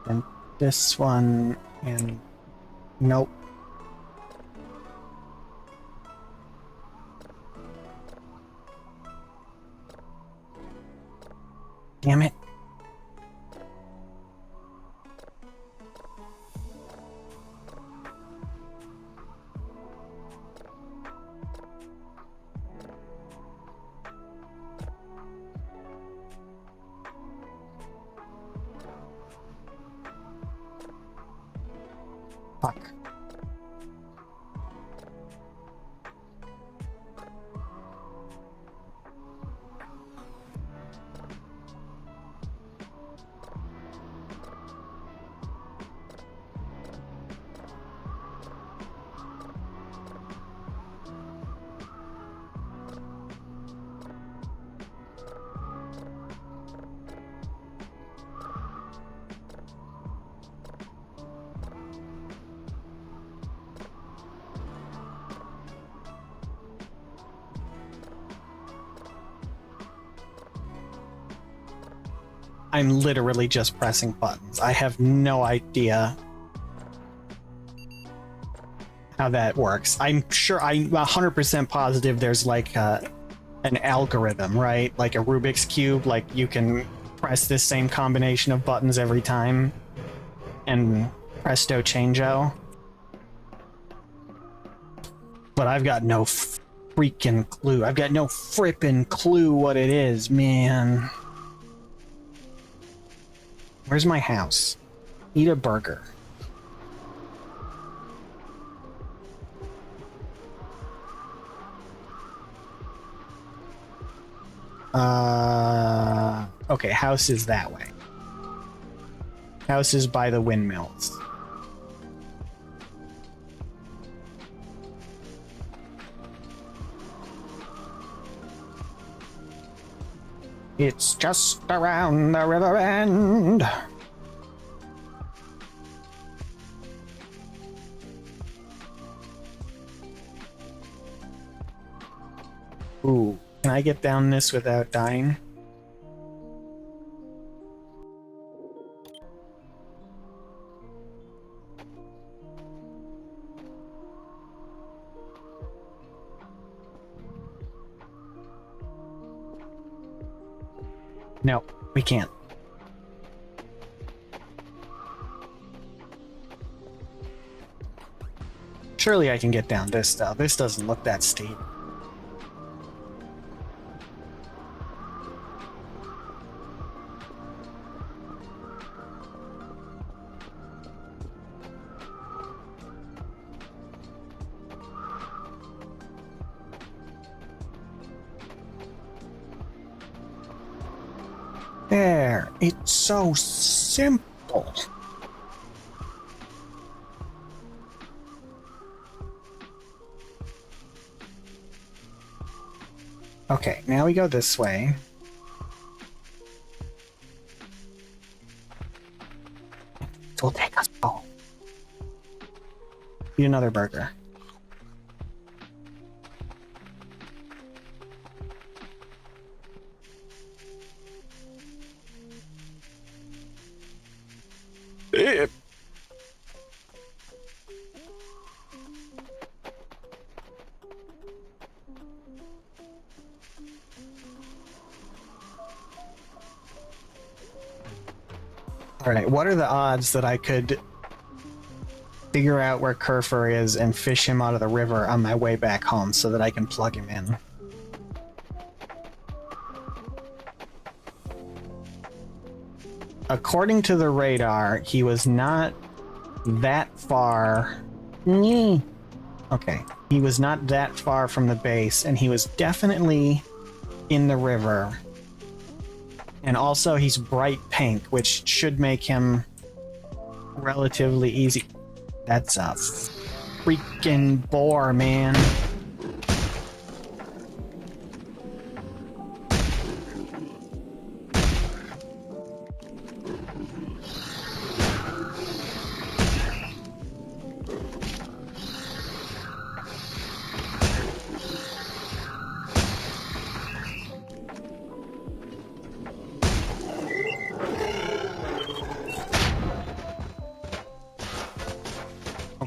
[SPEAKER 1] And this one, and nope. Damn it. Fuck. I'm literally just pressing buttons. I have no idea how that works. I'm 100% positive there's like an algorithm, right? Like a Rubik's Cube, like you can press this same combination of buttons every time and presto changeo. But I've got no freaking clue. I've got no frippin' clue what it is, man. Where's my house? Eat a burger. Okay, house is that way. House is by the windmills. It's just around the river end. Ooh, can I get down this without dying? No, we can't. Surely I can get down this stuff. This doesn't look that steep. There. It's so simple. Okay, now we go this way. It will take us all. Eat another burger. Alright, what are the odds that I could figure out where Kerfur is and fish him out of the river on my way back home so that I can plug him in? According to the radar, he was not that far. Okay, he was not that far from the base, and he was definitely in the river. And also, he's bright pink, which should make him relatively easy. That's a freaking boar, man.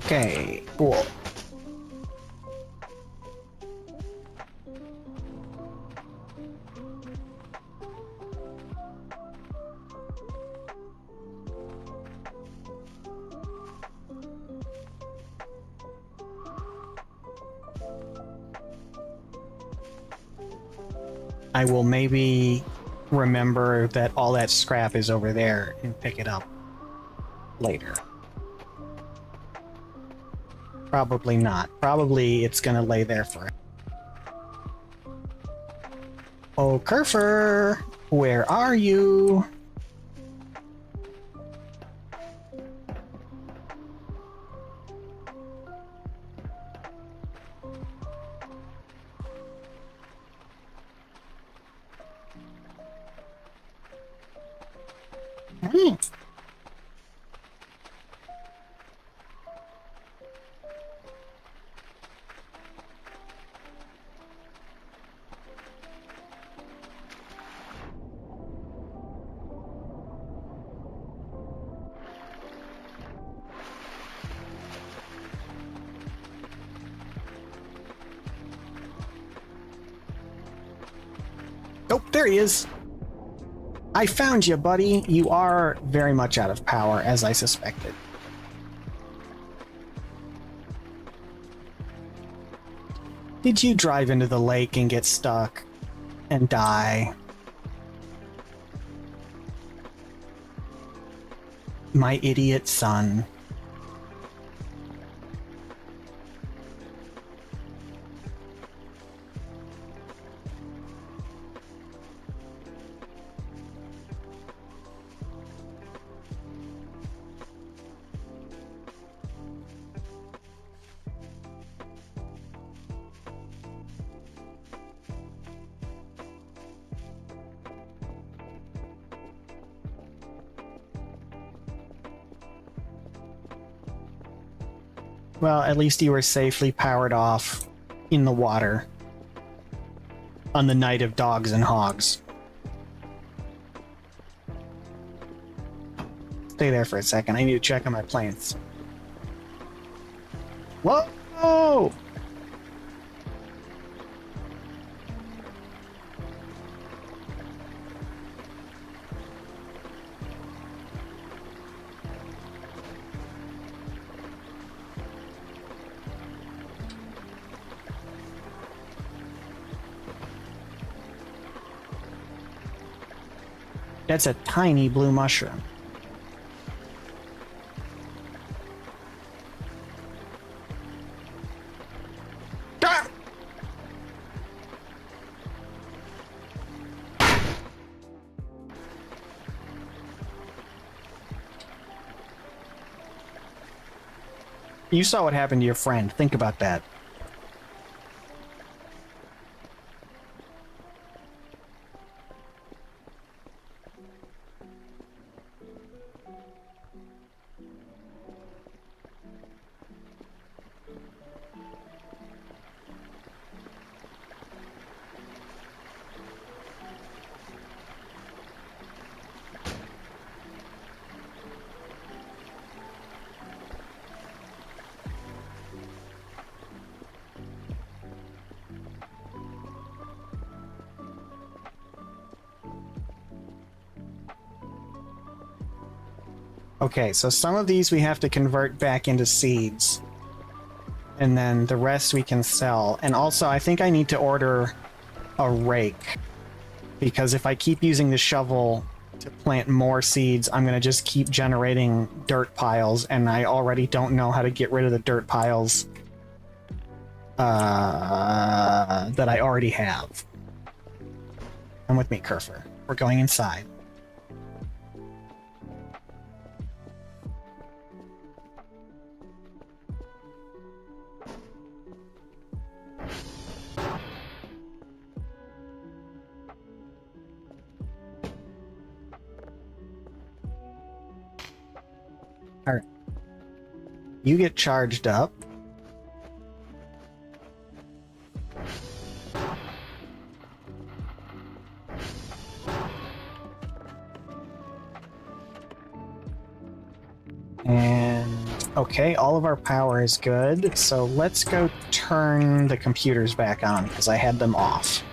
[SPEAKER 1] Okay, cool. I will maybe remember that all that scrap is over there and pick it up later. Probably not. Probably it's gonna lay there forever. Oh, Kerfur! Where are you? Oh, there he is. I found you, buddy. You are very much out of power, as I suspected. Did you drive into the lake and get stuck and die? My idiot son. Well, at least you were safely powered off in the water on the night of dogs and hogs. Stay there for a second. I need to check on my planes. Whoa! That's a tiny blue mushroom. Ah! You saw what happened to your friend. Think about that. Okay, so some of these we have to convert back into seeds. And then the rest we can sell. And also, I think I need to order a rake. Because if I keep using the shovel to plant more seeds, I'm going to just keep generating dirt piles. And I already don't know how to get rid of the dirt piles that I already have. Come with me, Kerfer. We're going inside. Alright. You get charged up. And okay, all of our power is good. So let's go turn the computers back on because I had them off.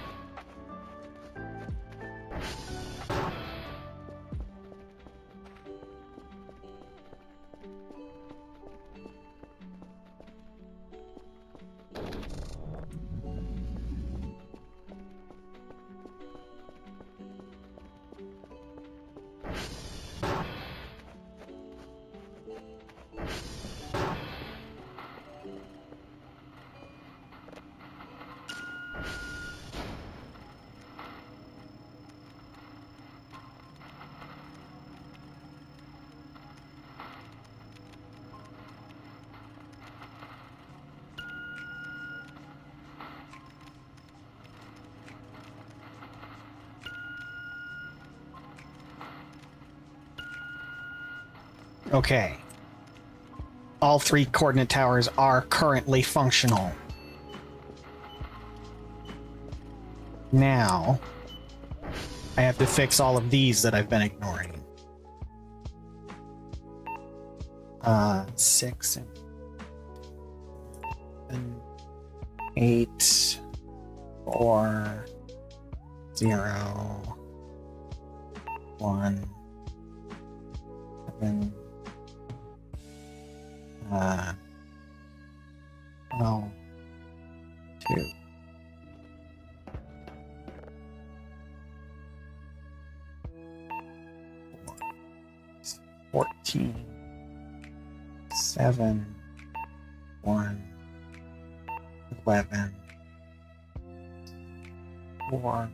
[SPEAKER 1] Okay. All 3 coordinate towers are currently functional. Now, I have to fix all of these that I've been ignoring. 6 and 8, 4, 0, 1, 7, 12, 2. 14, 7, 1, 11, 4.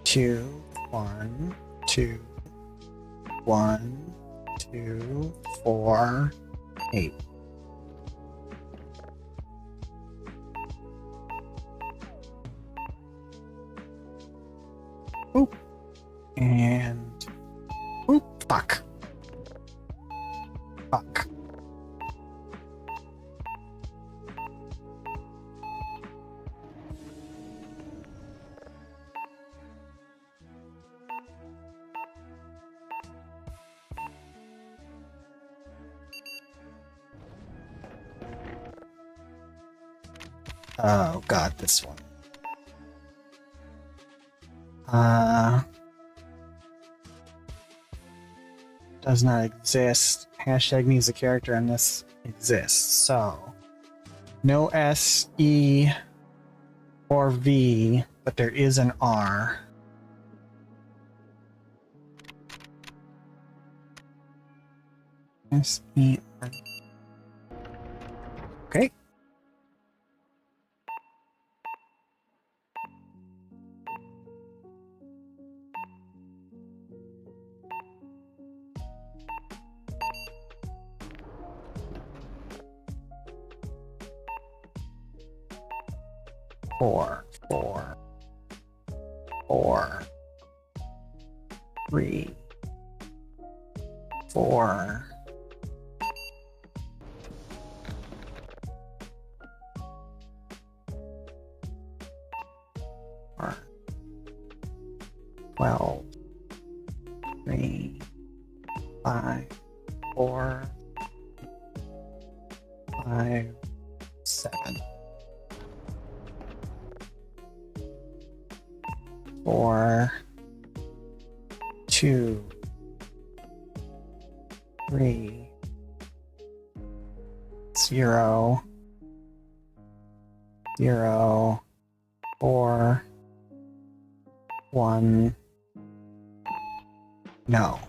[SPEAKER 1] Two, 1, 2, 1, 2, 4, 8. Oop. And oop, fuck. Fuck. Oh god, this one. Does not exist. Hashtag needs a character and this exists. So, no S, E, or V, but there is an R. S, E, R. Okay. Four, 3, 4. 12, 3, 5, 4, 5, 7. 4, 2, 3, 0, 0, 4, 1. No.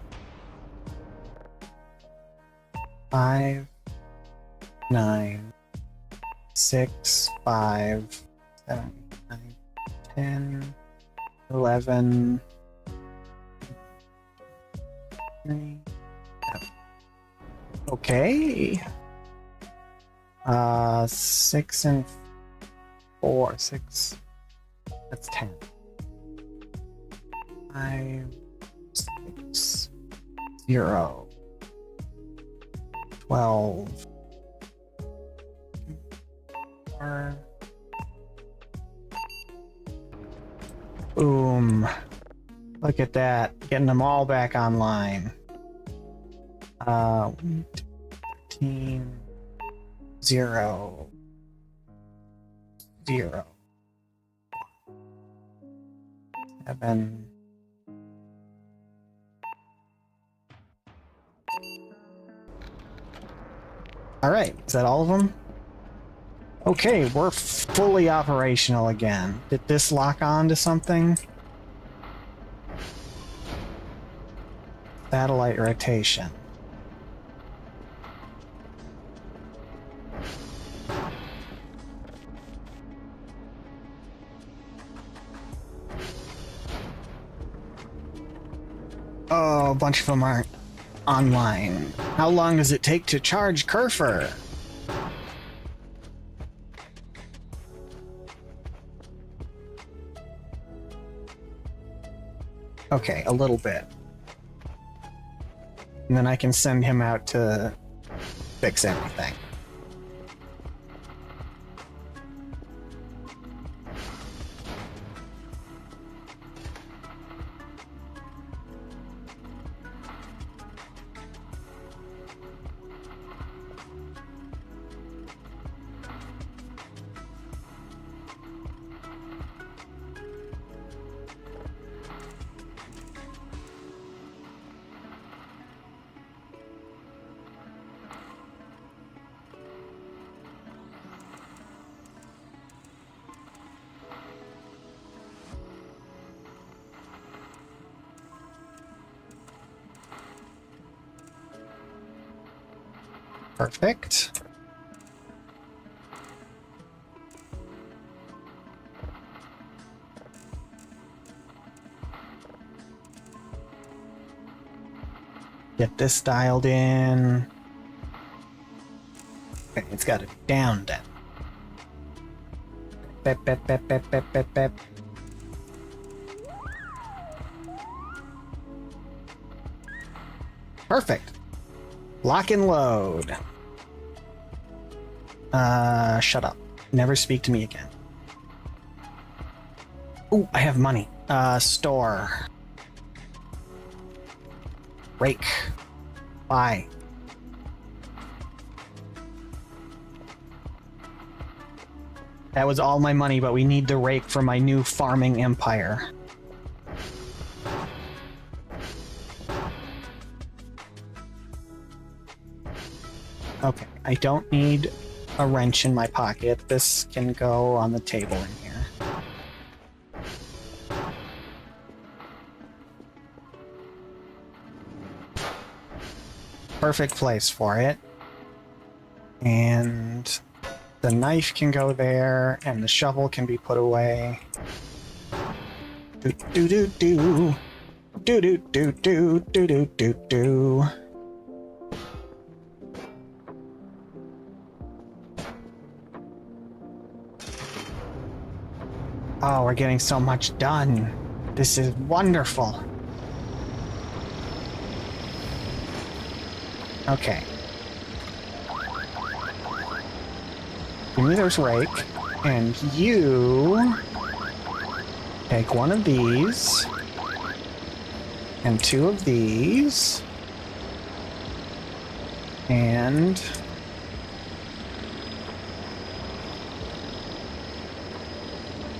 [SPEAKER 1] 5, 9, 6, 5, 7, 9, 10, 11, 3, 7. Okay. 6 and 4. 6. That's 10. 5, 6, 0, 12, 4. Boom. Look at that. Getting them all back online. 13, 0, 0, 7. All right, is that all of them? Okay, we're fully operational again. Did this lock on to something? Satellite rotation. Oh, a bunch of them aren't online. How long does it take to charge Kerfer? Okay, a little bit. And then I can send him out to fix everything. Perfect. Get this dialed in. Okay, it's got it down. Bep, bep, bep, bep, bep, bep, bep. Perfect. Lock and load. Shut up. Never speak to me again. Ooh, I have money. Store. Rake. Buy. That was all my money, but we need the rake for my new farming empire. Okay, I don't need a wrench in my pocket. This can go on the table in here. Perfect place for it. And the knife can go there, and the shovel can be put away. Do do do do. Do do do do do do do do. Oh, we're getting so much done. This is wonderful. Okay. Give me this rake, and you take one of these, and two of these, and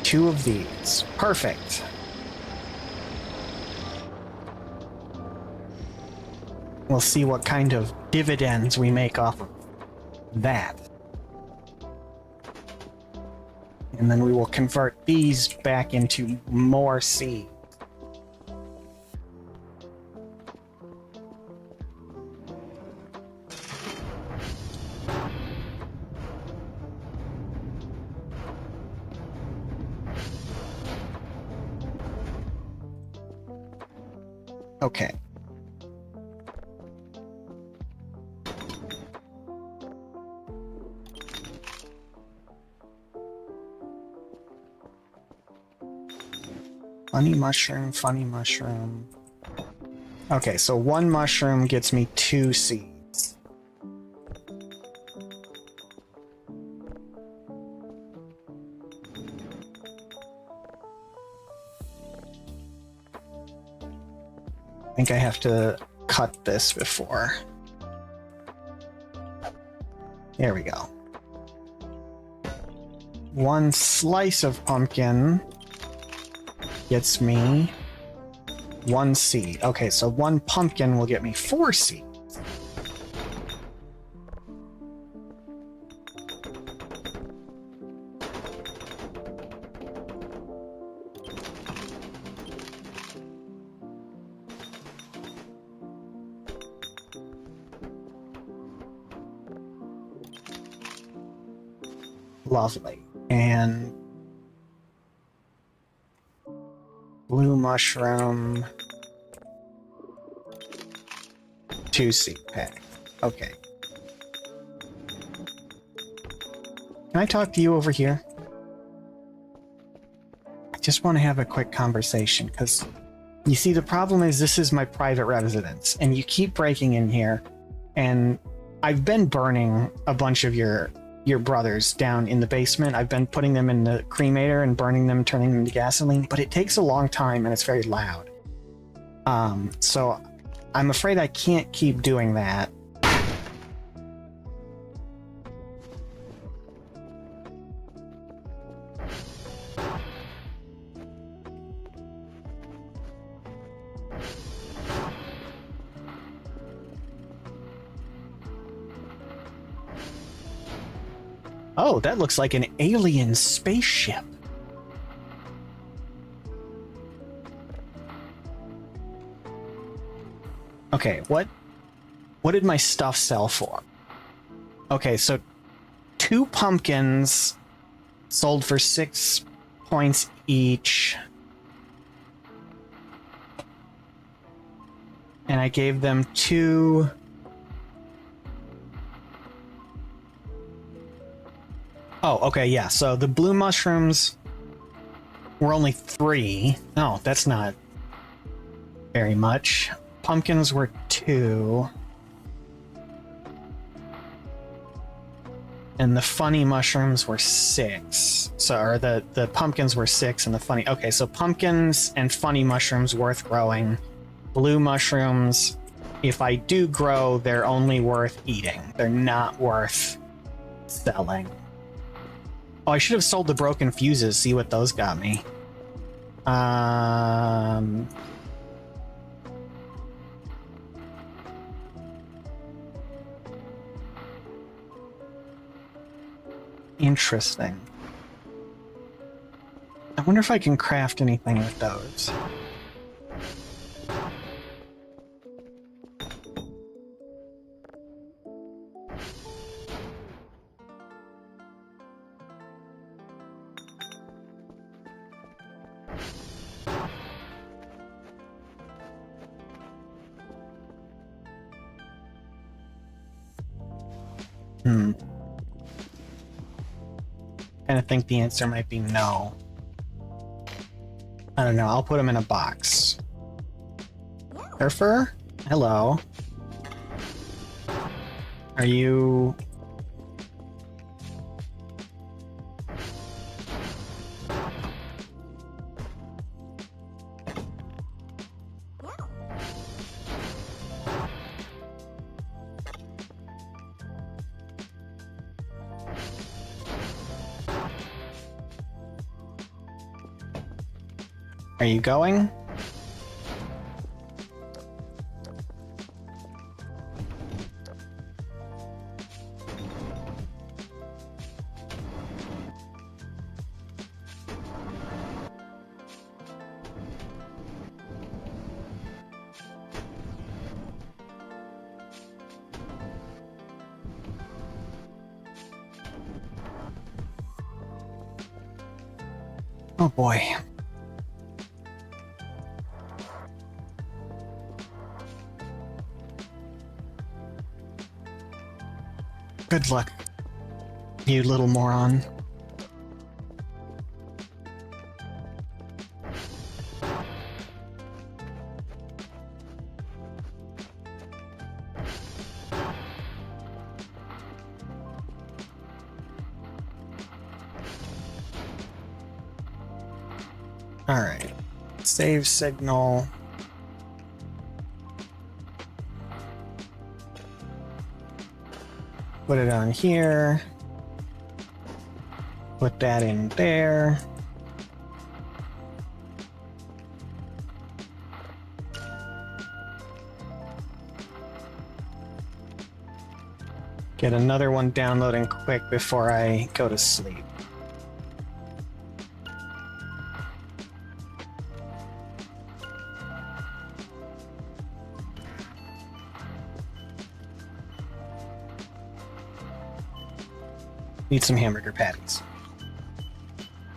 [SPEAKER 1] two of these. Perfect. We'll see what kind of dividends we make off of that. And then we will convert these back into more seed. Okay. Funny mushroom, funny mushroom. Okay, so one mushroom gets me 2 seeds. I think I have to cut this before. There we go. One slice of pumpkin gets me 1 seed. Okay, so 1 pumpkin will get me 4 seeds. Lovely. And blue mushroom, 2 seed pack. Okay. Can I talk to you over here? I just want to have a quick conversation, because you see, the problem is this is my private residence, and you keep breaking in here, and I've been burning a bunch of your brothers down in the basement. I've been putting them in the cremator and burning them, turning them into gasoline, but it takes a long time and it's very loud. So I'm afraid I can't keep doing that. Oh, that looks like an alien spaceship. Okay, what did my stuff sell for? Okay, so 2 pumpkins sold for 6 points each. And I gave them 2... Oh, okay, yeah, so the blue mushrooms were only 3. No, that's not very much. Pumpkins were 2. And the funny mushrooms were 6. So, or the pumpkins were 6 and the funny... Okay, so pumpkins and funny mushrooms worth growing. Blue mushrooms, if I do grow, they're only worth eating. They're not worth selling. Oh, I should have sold the broken fuses, see what those got me. Interesting. I wonder if I can craft anything with those. I think the answer might be no. I don't know. I'll put them in a box. Surfer? Hello. Are you... Are you going? Oh boy. Good luck, you little moron. Alright. Save signal. Put it on here. Put that in there. Get another one downloading quick before I go to sleep. Eat some hamburger patties.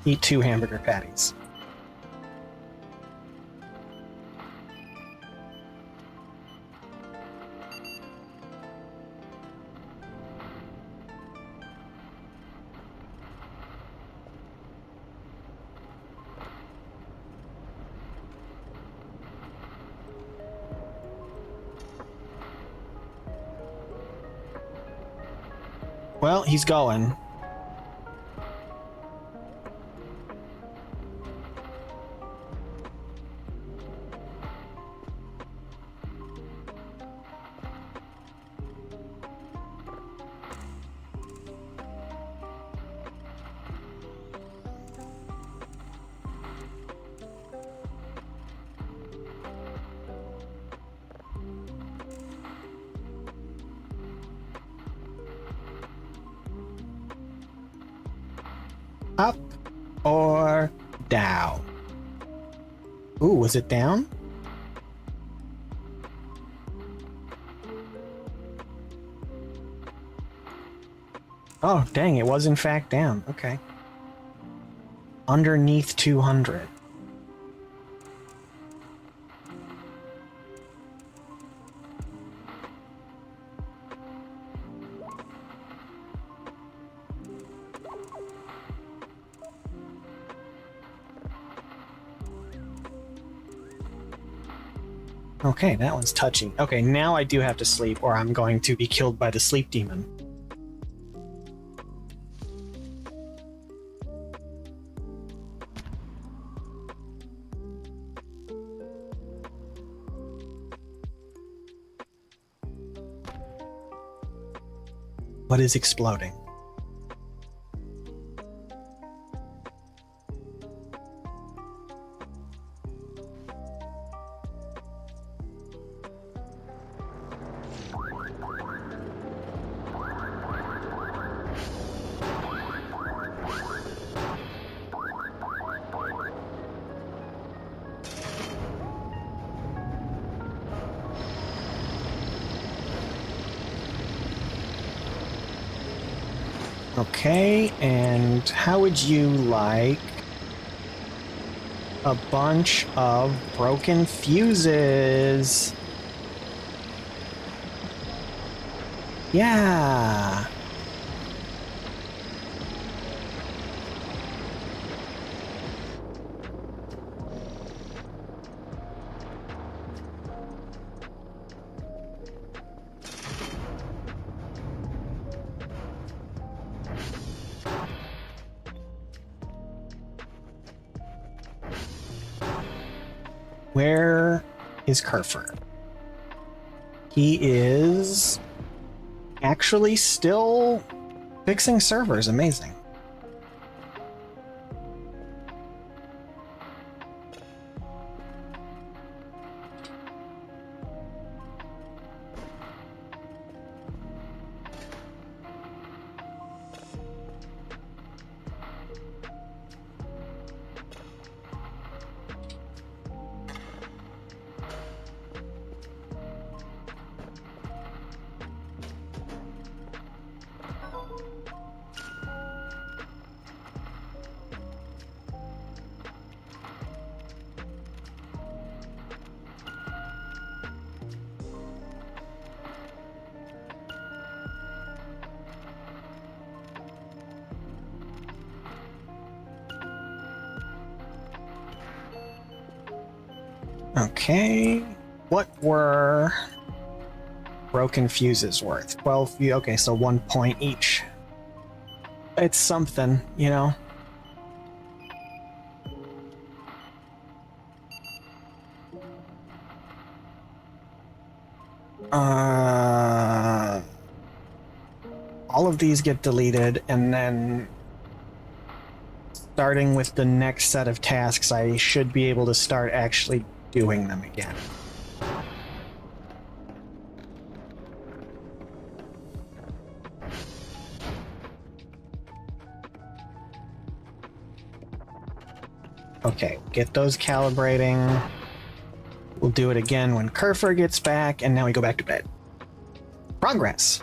[SPEAKER 1] Eat 2 hamburger patties. Well, he's going. Up or down? Ooh, was it down? Oh, dang, it was in fact down. Okay. Underneath 200. Okay, that one's touchy. Okay, now I do have to sleep or I'm going to be killed by the sleep demon. What is exploding? Okay, and how would you like a bunch of broken fuses? Yeah. Where is Kerfer? He is actually still fixing servers. Amazing. Okay. What were broken fuses worth? 12. Okay, so 1 point each. It's something, you know? All of these get deleted, and then starting with the next set of tasks, I should be able to start actually doing them again. Okay, get those calibrating. We'll do it again when Kerfer gets back, and now we go back to bed. Progress.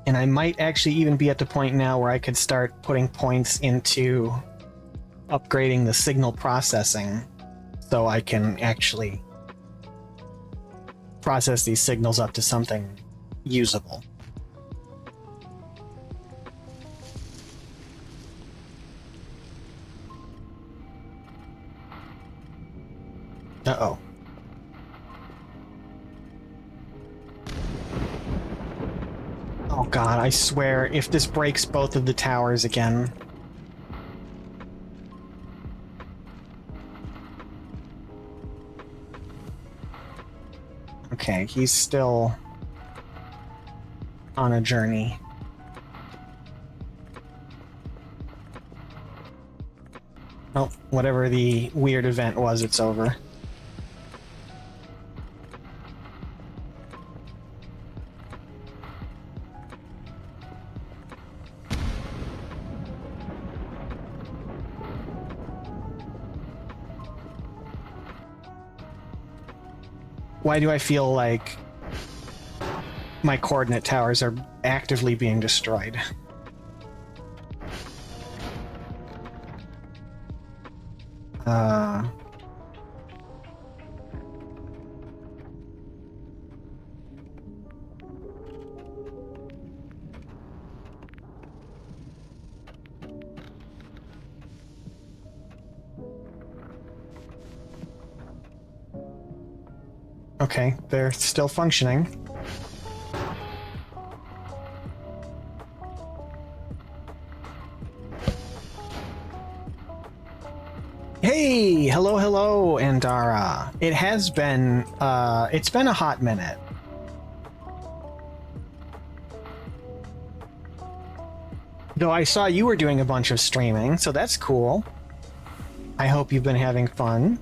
[SPEAKER 1] And I might actually even be at the point now where I could start putting points into upgrading the signal processing so I can actually process these signals up to something usable. Uh-oh. Oh god, I swear, if this breaks both of the towers again... Okay, he's still on a journey. Oh, whatever the weird event was, it's over. Why do I feel like my coordinate towers are actively being destroyed? Okay, they're still functioning. Hey, hello, Andara. It has been, it's been a hot minute. Though I saw you were doing a bunch of streaming, so that's cool. I hope you've been having fun.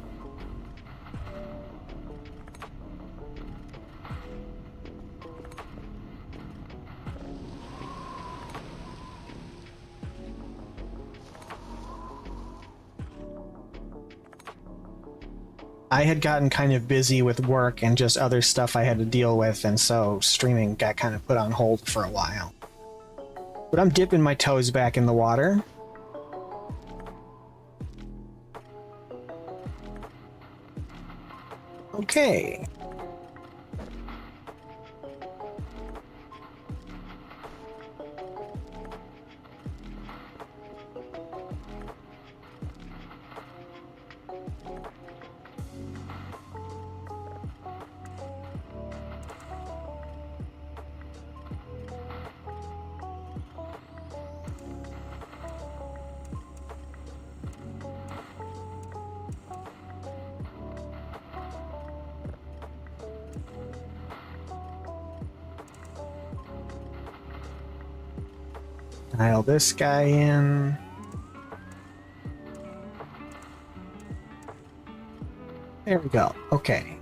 [SPEAKER 1] I had gotten kind of busy with work and just other stuff I had to deal with, and so streaming got kind of put on hold for a while. But I'm dipping my toes back in the water. Okay. Dial this guy in. There we go. Okay.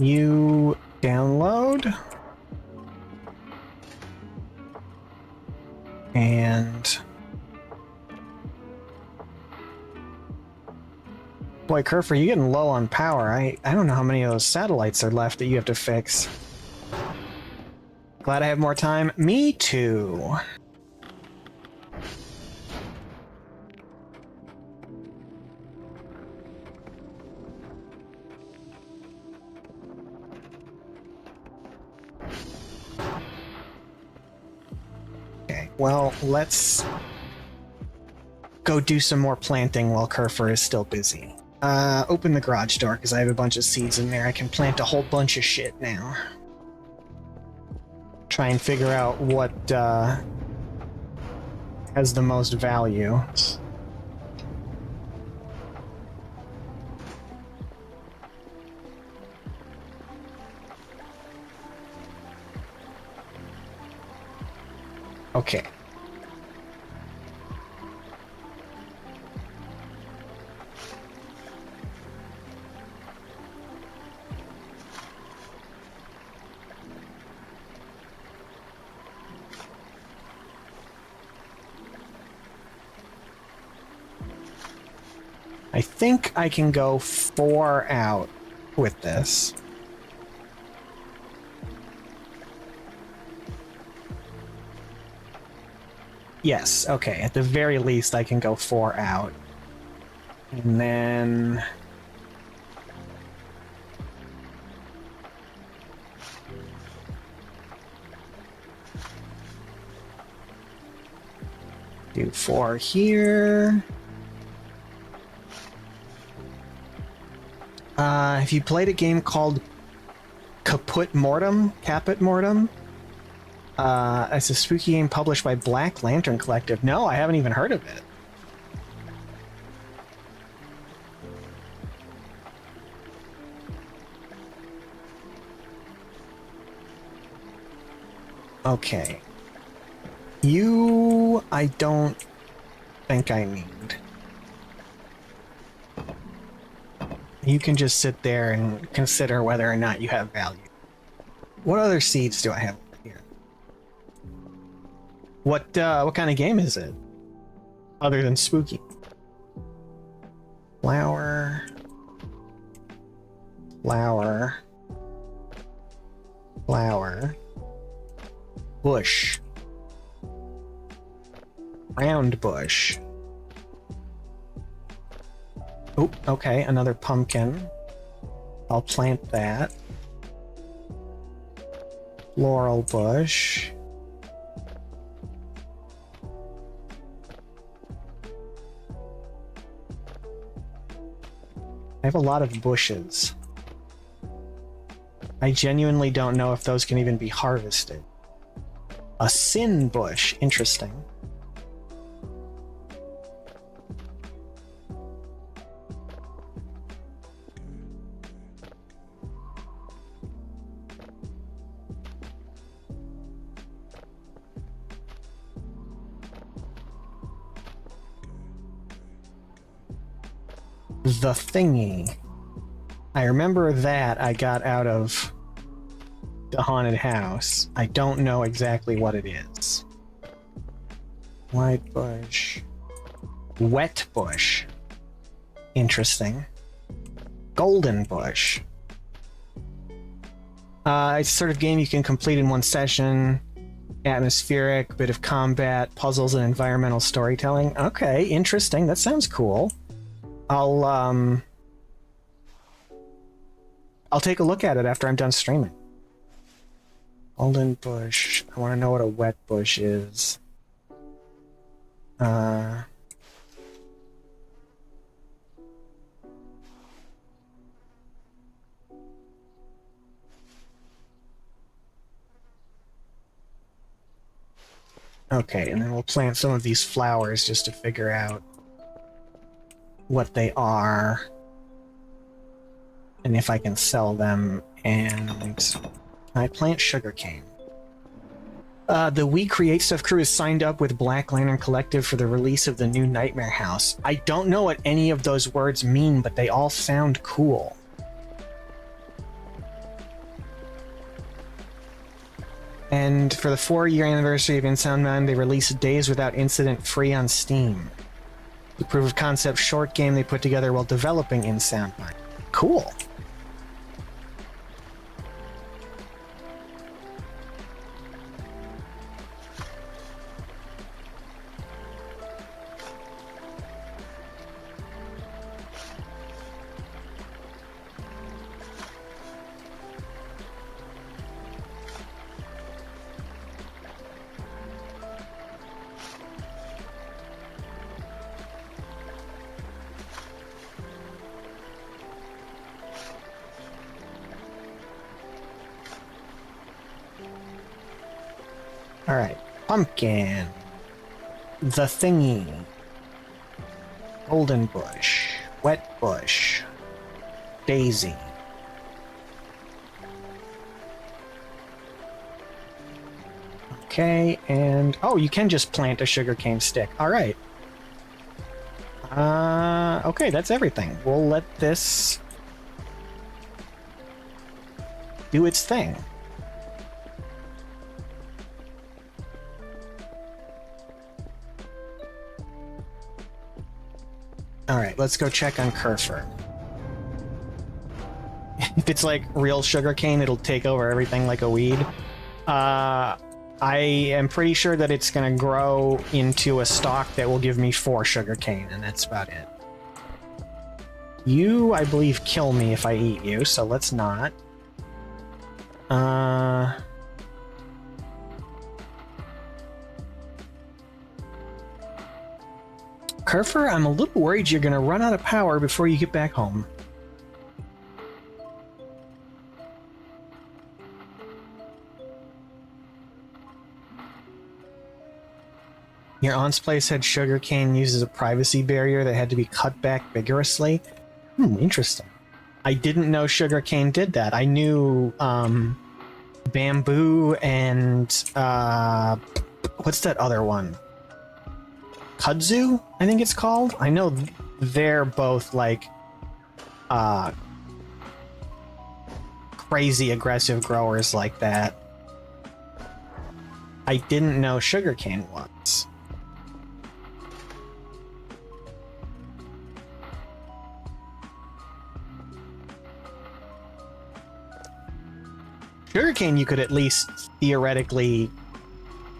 [SPEAKER 1] You download. And... boy, Kerfer, you're getting low on power. I don't know how many of those satellites are left that you have to fix. Glad I have more time. Me too. Okay, well, let's go do some more planting while Kerfer is still busy. Open the garage door, because I have a bunch of seeds in there. I can plant a whole bunch of shit now. Try and figure out what has the most value. Okay. I think I can go 4 out with this. Yes, okay. At the very least, I can go 4 out. And then... do 4 here. Have you played a game called Caput Mortem? It's a spooky game published by Black Lantern Collective. No, I haven't even heard of it. Okay. You, I don't think I need. You can just sit there and consider whether or not you have value. What other seeds do I have here? What kind of game is it? Other than spooky. Flower. Flower. Flower. Bush. Round bush. Oh, okay, another pumpkin. I'll plant that. Laurel bush. I have a lot of bushes. I genuinely don't know if those can even be harvested. A sin bush, interesting. The thingy. I remember that I got out of the haunted house. I don't know exactly what it is. White bush. Wet bush. Interesting. Golden Bush. It's a sort of game you can complete in one session. Atmospheric, bit of combat, puzzles, and environmental storytelling. Okay, interesting. That sounds cool. I'll take a look at it after I'm done streaming. Golden Bush. I want to know what a wet bush is. Okay, and then we'll plant some of these flowers just to figure out what they are and if I can sell them. And I plant sugarcane. The We Create Stuff crew is signed up with Black Lantern Collective for the release of the new Nightmare House. I don't know what any of those words mean, but they all sound cool. And for the 4-year anniversary of InSound Man, they released Days Without Incident free on Steam. The proof of concept short game they put together while developing InSound Man. Cool. Alright, pumpkin, the thingy, golden bush, wet bush, daisy. Okay, and oh, you can just plant a sugarcane stick. Alright. Okay, that's everything. We'll let this do its thing. Alright, let's go check on Kerfur. If it's like real sugarcane, it'll take over everything like a weed. I am pretty sure that it's gonna grow into a stalk that will give me 4 sugarcane, and that's about it. You, I believe, kill me if I eat you, so let's not. Kerfur, I'm a little worried you're gonna run out of power before you get back home. Your aunt's place had sugarcane used as a privacy barrier that had to be cut back vigorously. Interesting. I didn't know sugarcane did that. I knew bamboo and what's that other one? Kudzu, I think it's called. I know they're both like crazy aggressive growers like that. I didn't know sugarcane was. Sugarcane you could at least theoretically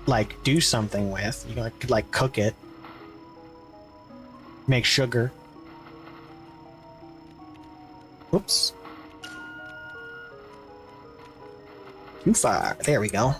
[SPEAKER 1] like do something with. You could like cook it. Make sugar. Whoops. Too far. There we go.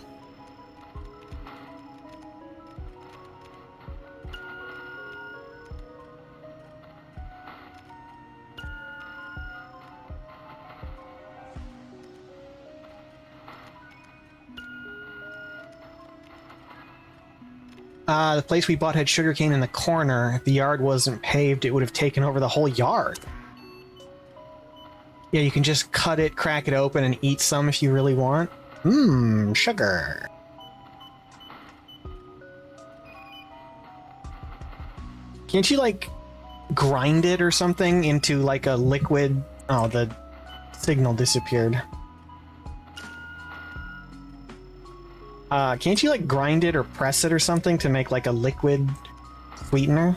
[SPEAKER 1] The place we bought had sugarcane in the corner. If the yard wasn't paved, it would have taken over the whole yard. Yeah, you can just cut it, crack it open, and eat some if you really want. Sugar. Can't you, like, grind it or something into, like, a liquid? Oh, the signal disappeared. Can't you, like, grind it or press it or something to make, like, a liquid sweetener?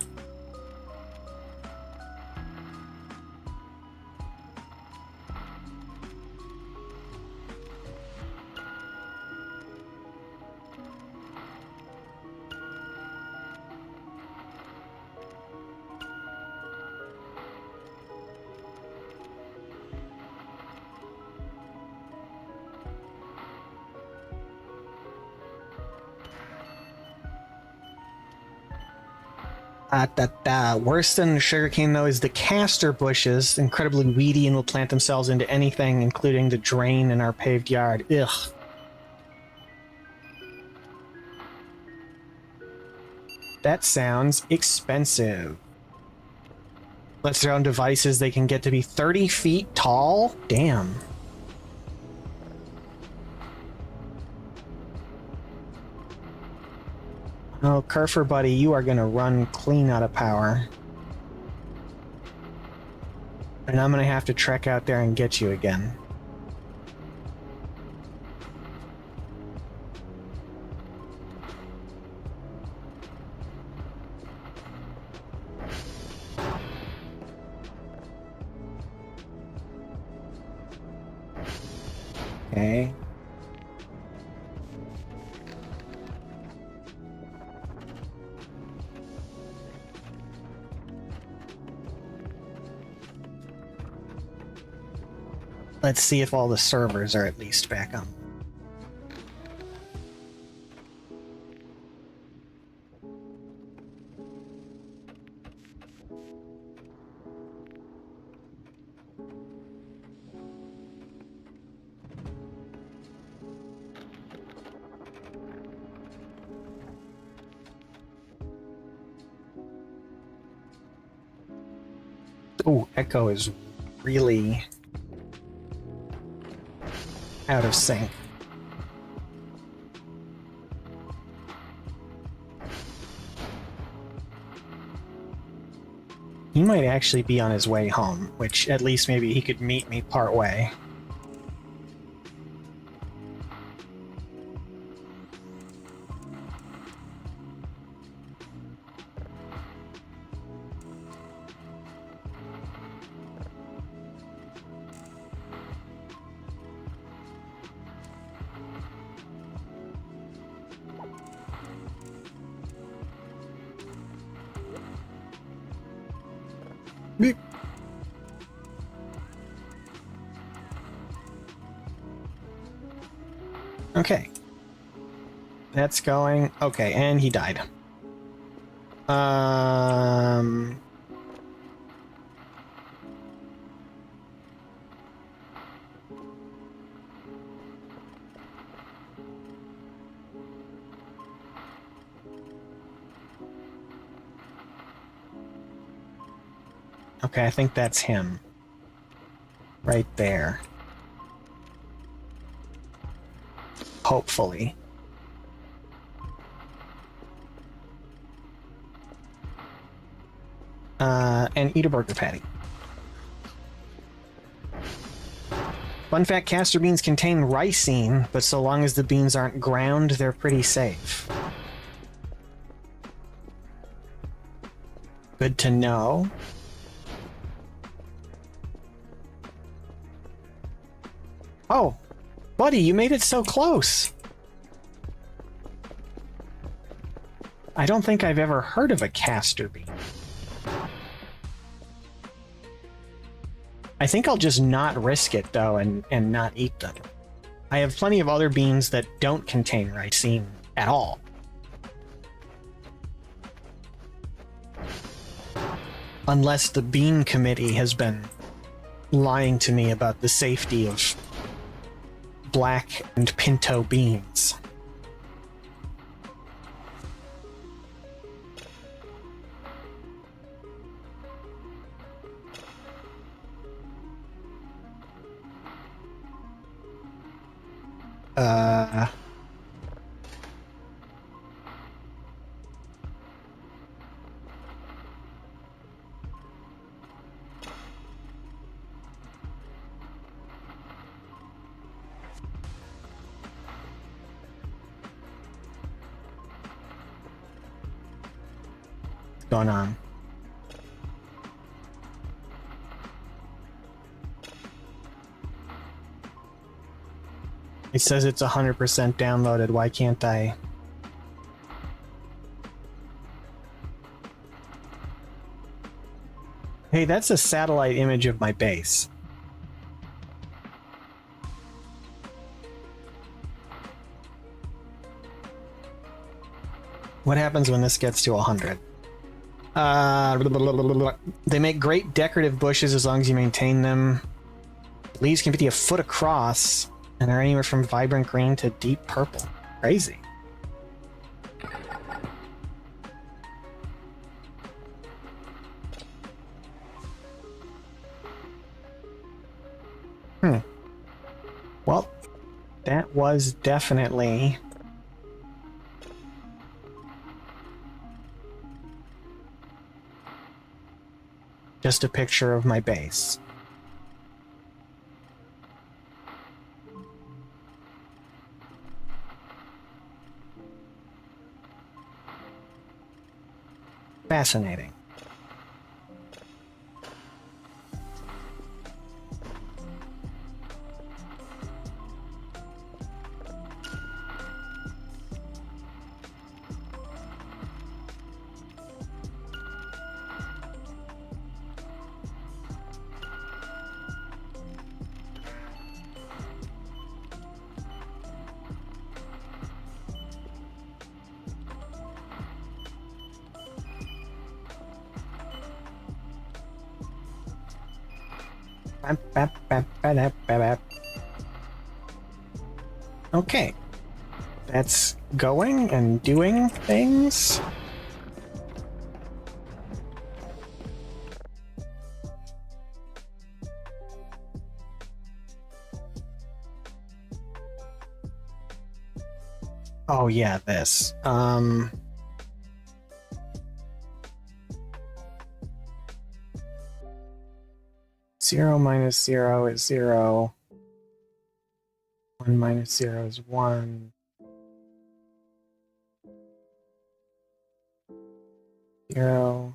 [SPEAKER 1] Worse than the sugarcane, though, is the castor bushes, incredibly weedy and will plant themselves into anything, including the drain in our paved yard. Ugh. That sounds expensive. Let's throw in devices they can get to be 30 feet tall? Damn. Oh, Kerfer buddy, you are gonna run clean out of power. And I'm gonna have to trek out there and get you again. Okay. Let's see if all the servers are at least back on. Oh, Echo is really out of sync. He might actually be on his way home, which at least maybe he could meet me part way. Beep. Okay. That's going... Okay, and he died. Okay, I think that's him. Right there. Hopefully. And eat a burger patty. Fun fact, castor beans contain ricin, but so long as the beans aren't ground, they're pretty safe. Good to know. Oh, buddy, you made it so close. I don't think I've ever heard of a castor bean. I think I'll just not risk it, though, and not eat them. I have plenty of other beans that don't contain ricin at all. Unless the bean committee has been lying to me about the safety of black and pinto beans. What's going on? It says it's 100% downloaded. Why can't I? Hey, that's a satellite image of my base. What happens when this gets to 100? They make great decorative bushes as long as you maintain them. Leaves can be a foot across, and they're anywhere from vibrant green to deep purple. Crazy. Well, that was definitely just a picture of my base. Fascinating. Okay. That's going and doing things. Oh yeah, this. 0 minus 0 is 0. 1 minus 0 is 1. 0.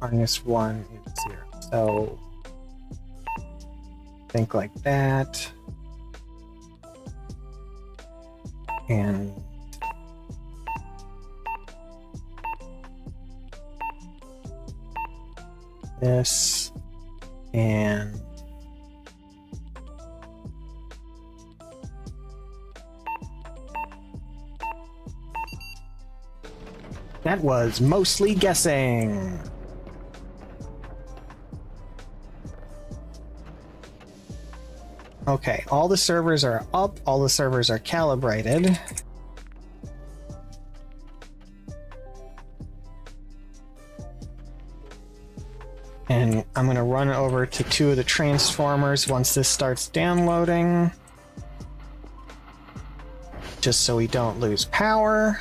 [SPEAKER 1] Minus 1 is 0. So think like that. And this. And that was mostly guessing. Okay, all the servers are up, all the servers are calibrated. And I'm going to run over to 2 of the transformers once this starts downloading. Just so we don't lose power.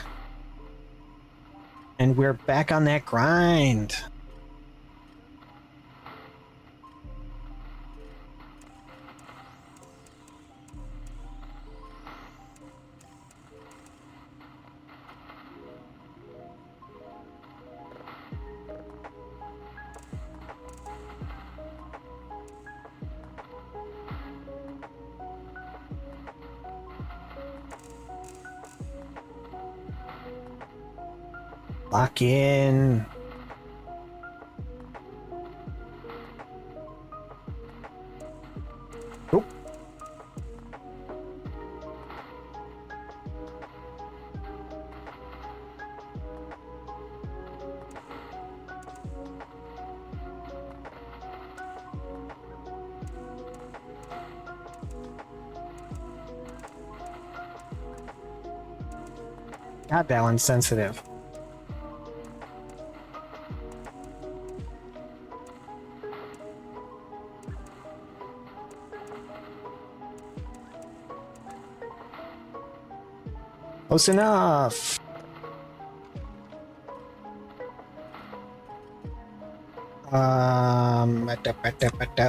[SPEAKER 1] And we're back on that grind. Lock in. Oh. God, that one's sensitive. Close enough.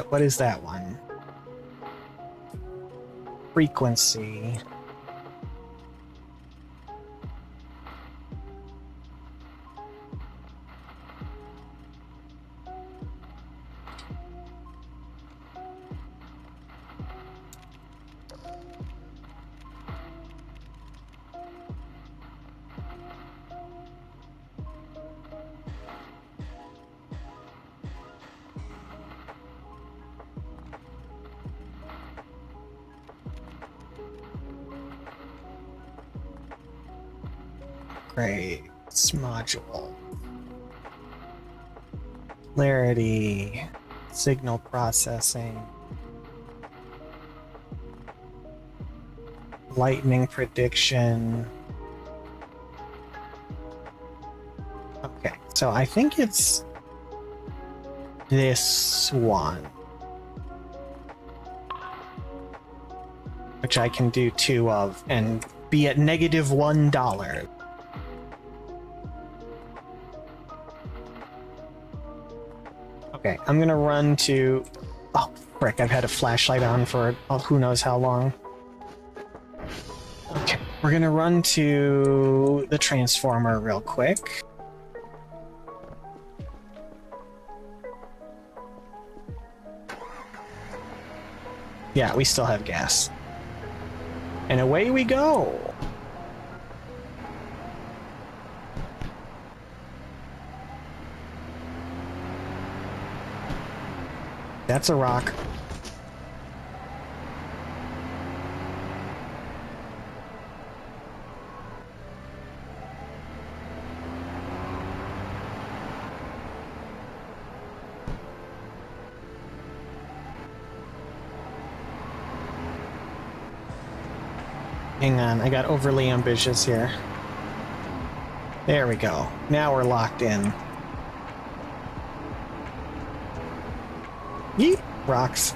[SPEAKER 1] What is that one? Frequency. upgrades module. Clarity, signal processing, lightning prediction. Okay, so I think it's this one, which I can do 2 of and be at -$1. Okay, I'm gonna run to... Oh, frick, I've had a flashlight on for who knows how long. Okay, we're gonna run to the transformer real quick. Yeah, we still have gas. And away we go! That's a rock. Hang on, I got overly ambitious here. There we go. Now we're locked in. Yeet! Rocks.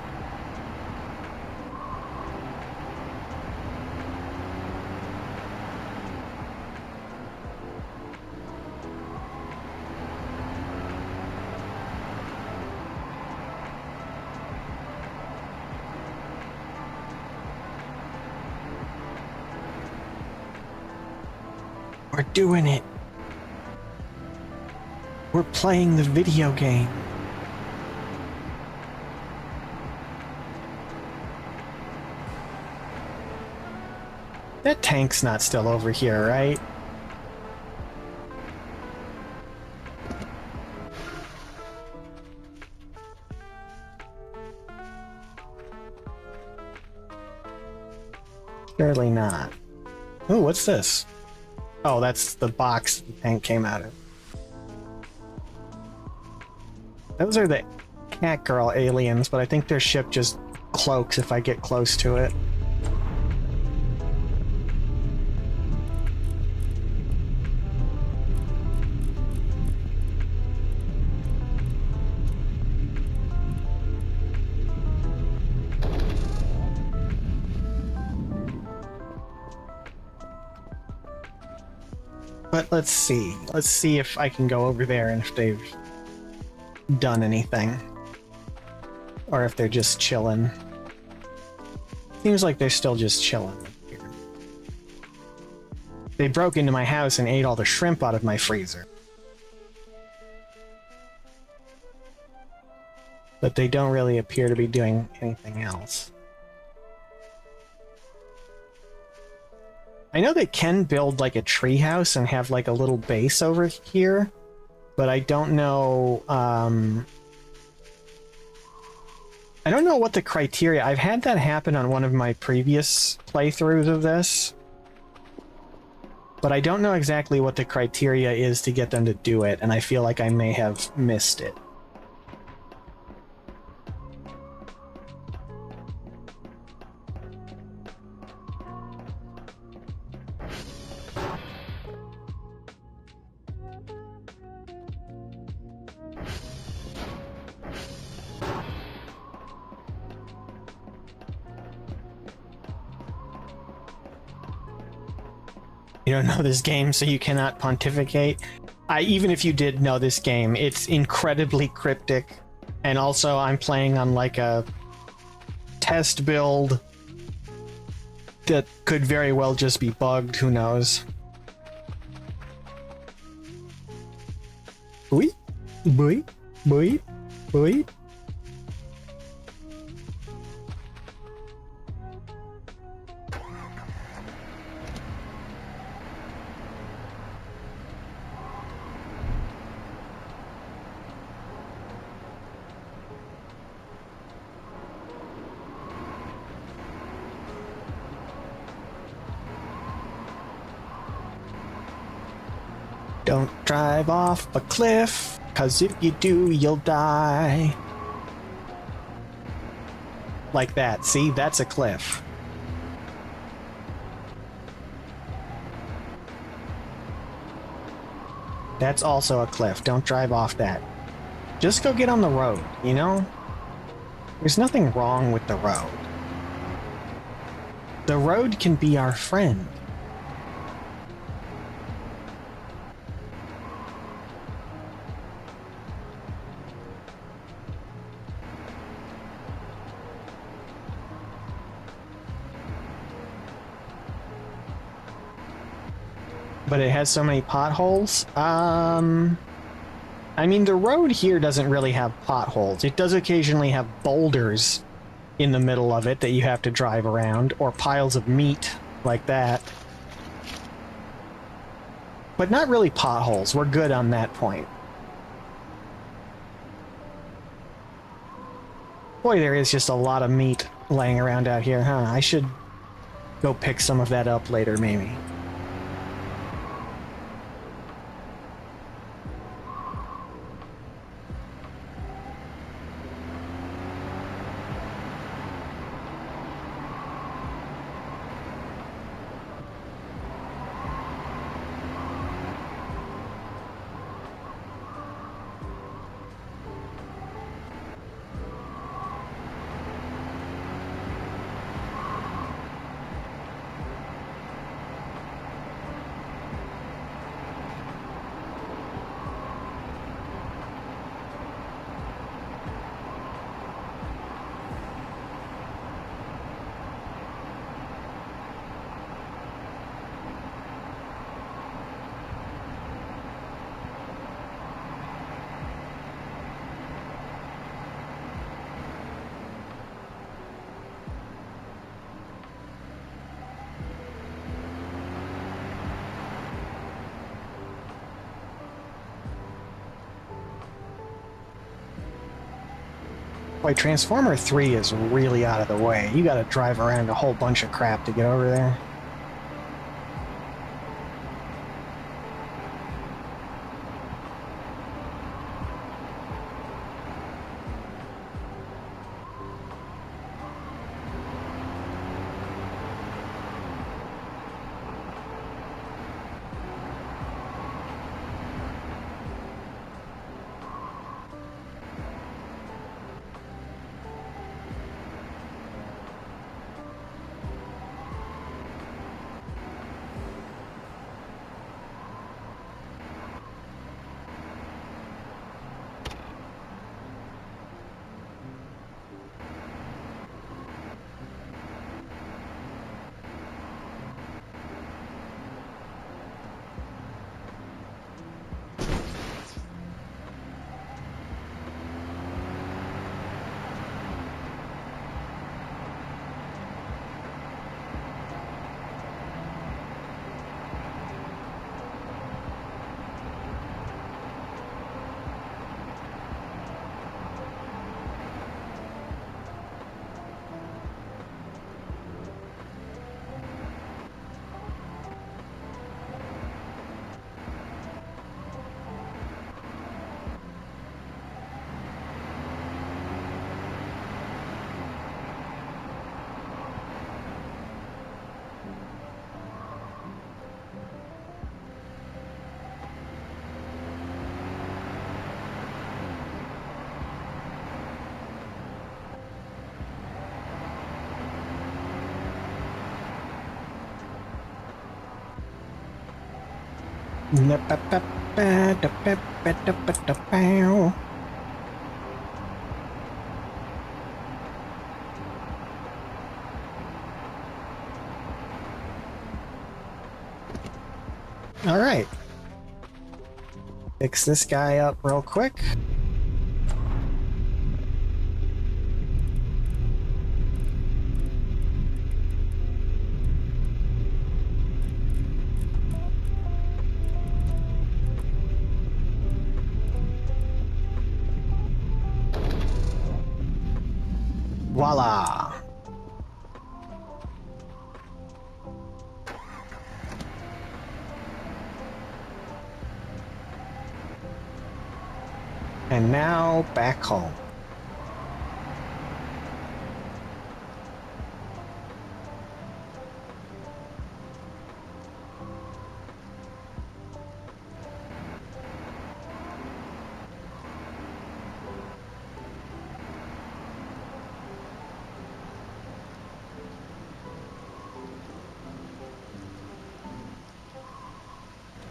[SPEAKER 1] We're doing it. We're playing the video game. That tank's not still over here, right? Surely not. Ooh, what's this? Oh, that's the box the tank came out of. Those are the cat girl aliens, but I think their ship just cloaks if I get close to it. But let's see. Let's see if I can go over there and if they've done anything. Or if they're just chilling. Seems like they're still just chilling here. They broke into my house and ate all the shrimp out of my freezer. But they don't really appear to be doing anything else. I know they can build like a treehouse and have like a little base over here, but I don't know. I don't know what the criteria. I've had that happen on one of my previous playthroughs of this, but I don't know exactly what the criteria is to get them to do it, and I feel like I may have missed it. You don't know this game, so you cannot pontificate. Even if you did know this game, it's incredibly cryptic. And also, I'm playing on like a test build that could very well just be bugged, who knows. Boy, boy, boy, boy. Don't drive off a cliff, 'cause if you do, you'll die. Like that. See, that's a cliff. That's also a cliff. Don't drive off that. Just go get on the road, you know? There's nothing wrong with the road. The road can be our friend. But it has so many potholes. I mean, the road here doesn't really have potholes. It does occasionally have boulders in the middle of it that you have to drive around, or piles of meat like that. But not really potholes. We're good on that point. Boy, there is just a lot of meat laying around out here, huh? I should go pick some of that up later, maybe. Boy, Transformer 3 is really out of the way. You gotta drive around a whole bunch of crap to get over there. All right. Fix this guy up real quick. Voila. And now back home.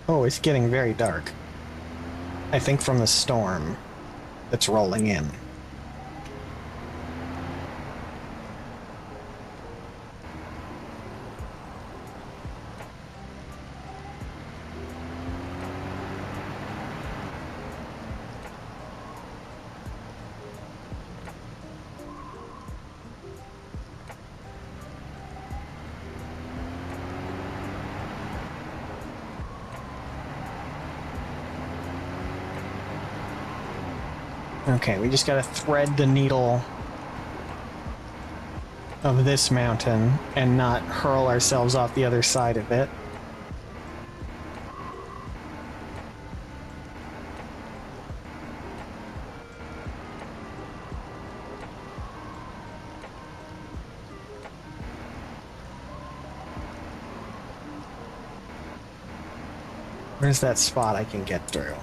[SPEAKER 1] Oh, it's getting very dark. I think from the storm that's rolling in. Okay, we just gotta thread the needle of this mountain and not hurl ourselves off the other side of it. Where's that spot I can get through?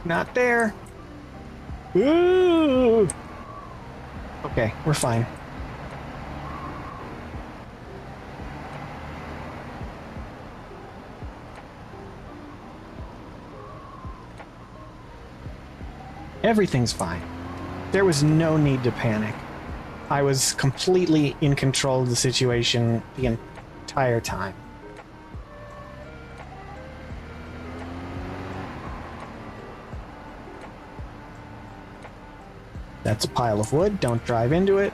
[SPEAKER 1] Not there. Ooh. Okay, we're fine. Everything's fine. There was no need to panic. I was completely in control of the situation the entire time. That's a pile of wood. Don't drive into it.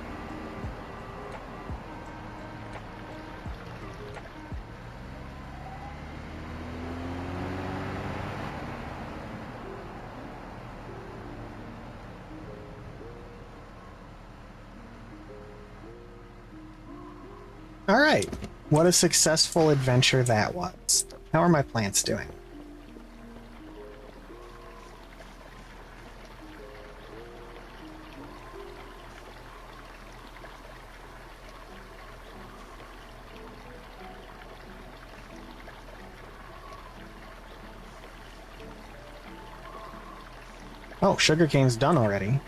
[SPEAKER 1] All right. What a successful adventure that was. How are my plants doing? Oh, sugarcane's done already.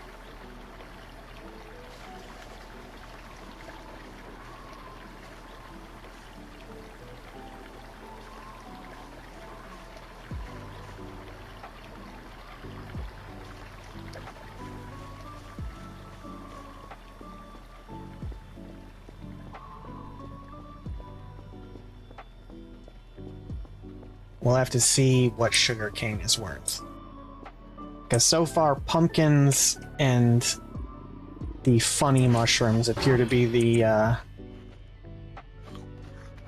[SPEAKER 1] We'll have to see what sugarcane is worth. Because so far, pumpkins and the funny mushrooms appear to be the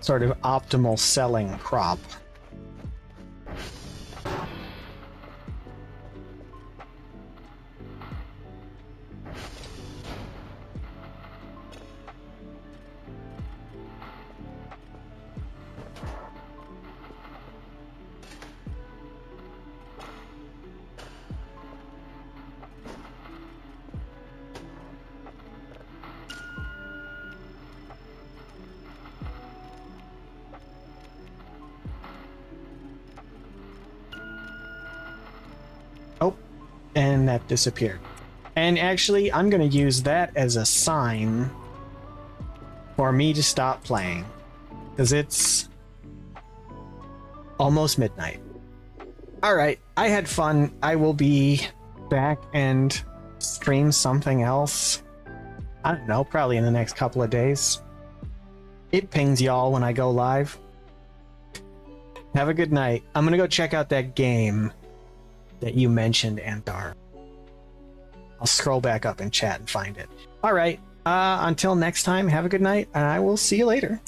[SPEAKER 1] sort of optimal selling crop. And that disappeared. And actually, I'm going to use that as a sign for me to stop playing. Because it's almost midnight. Alright, I had fun. I will be back and stream something else. I don't know, probably in the next couple of days. It pings y'all when I go live. Have a good night. I'm going to go check out that game that you mentioned, Antar. I'll scroll back up in chat and find it. All right. Until next time, have a good night, and I will see you later.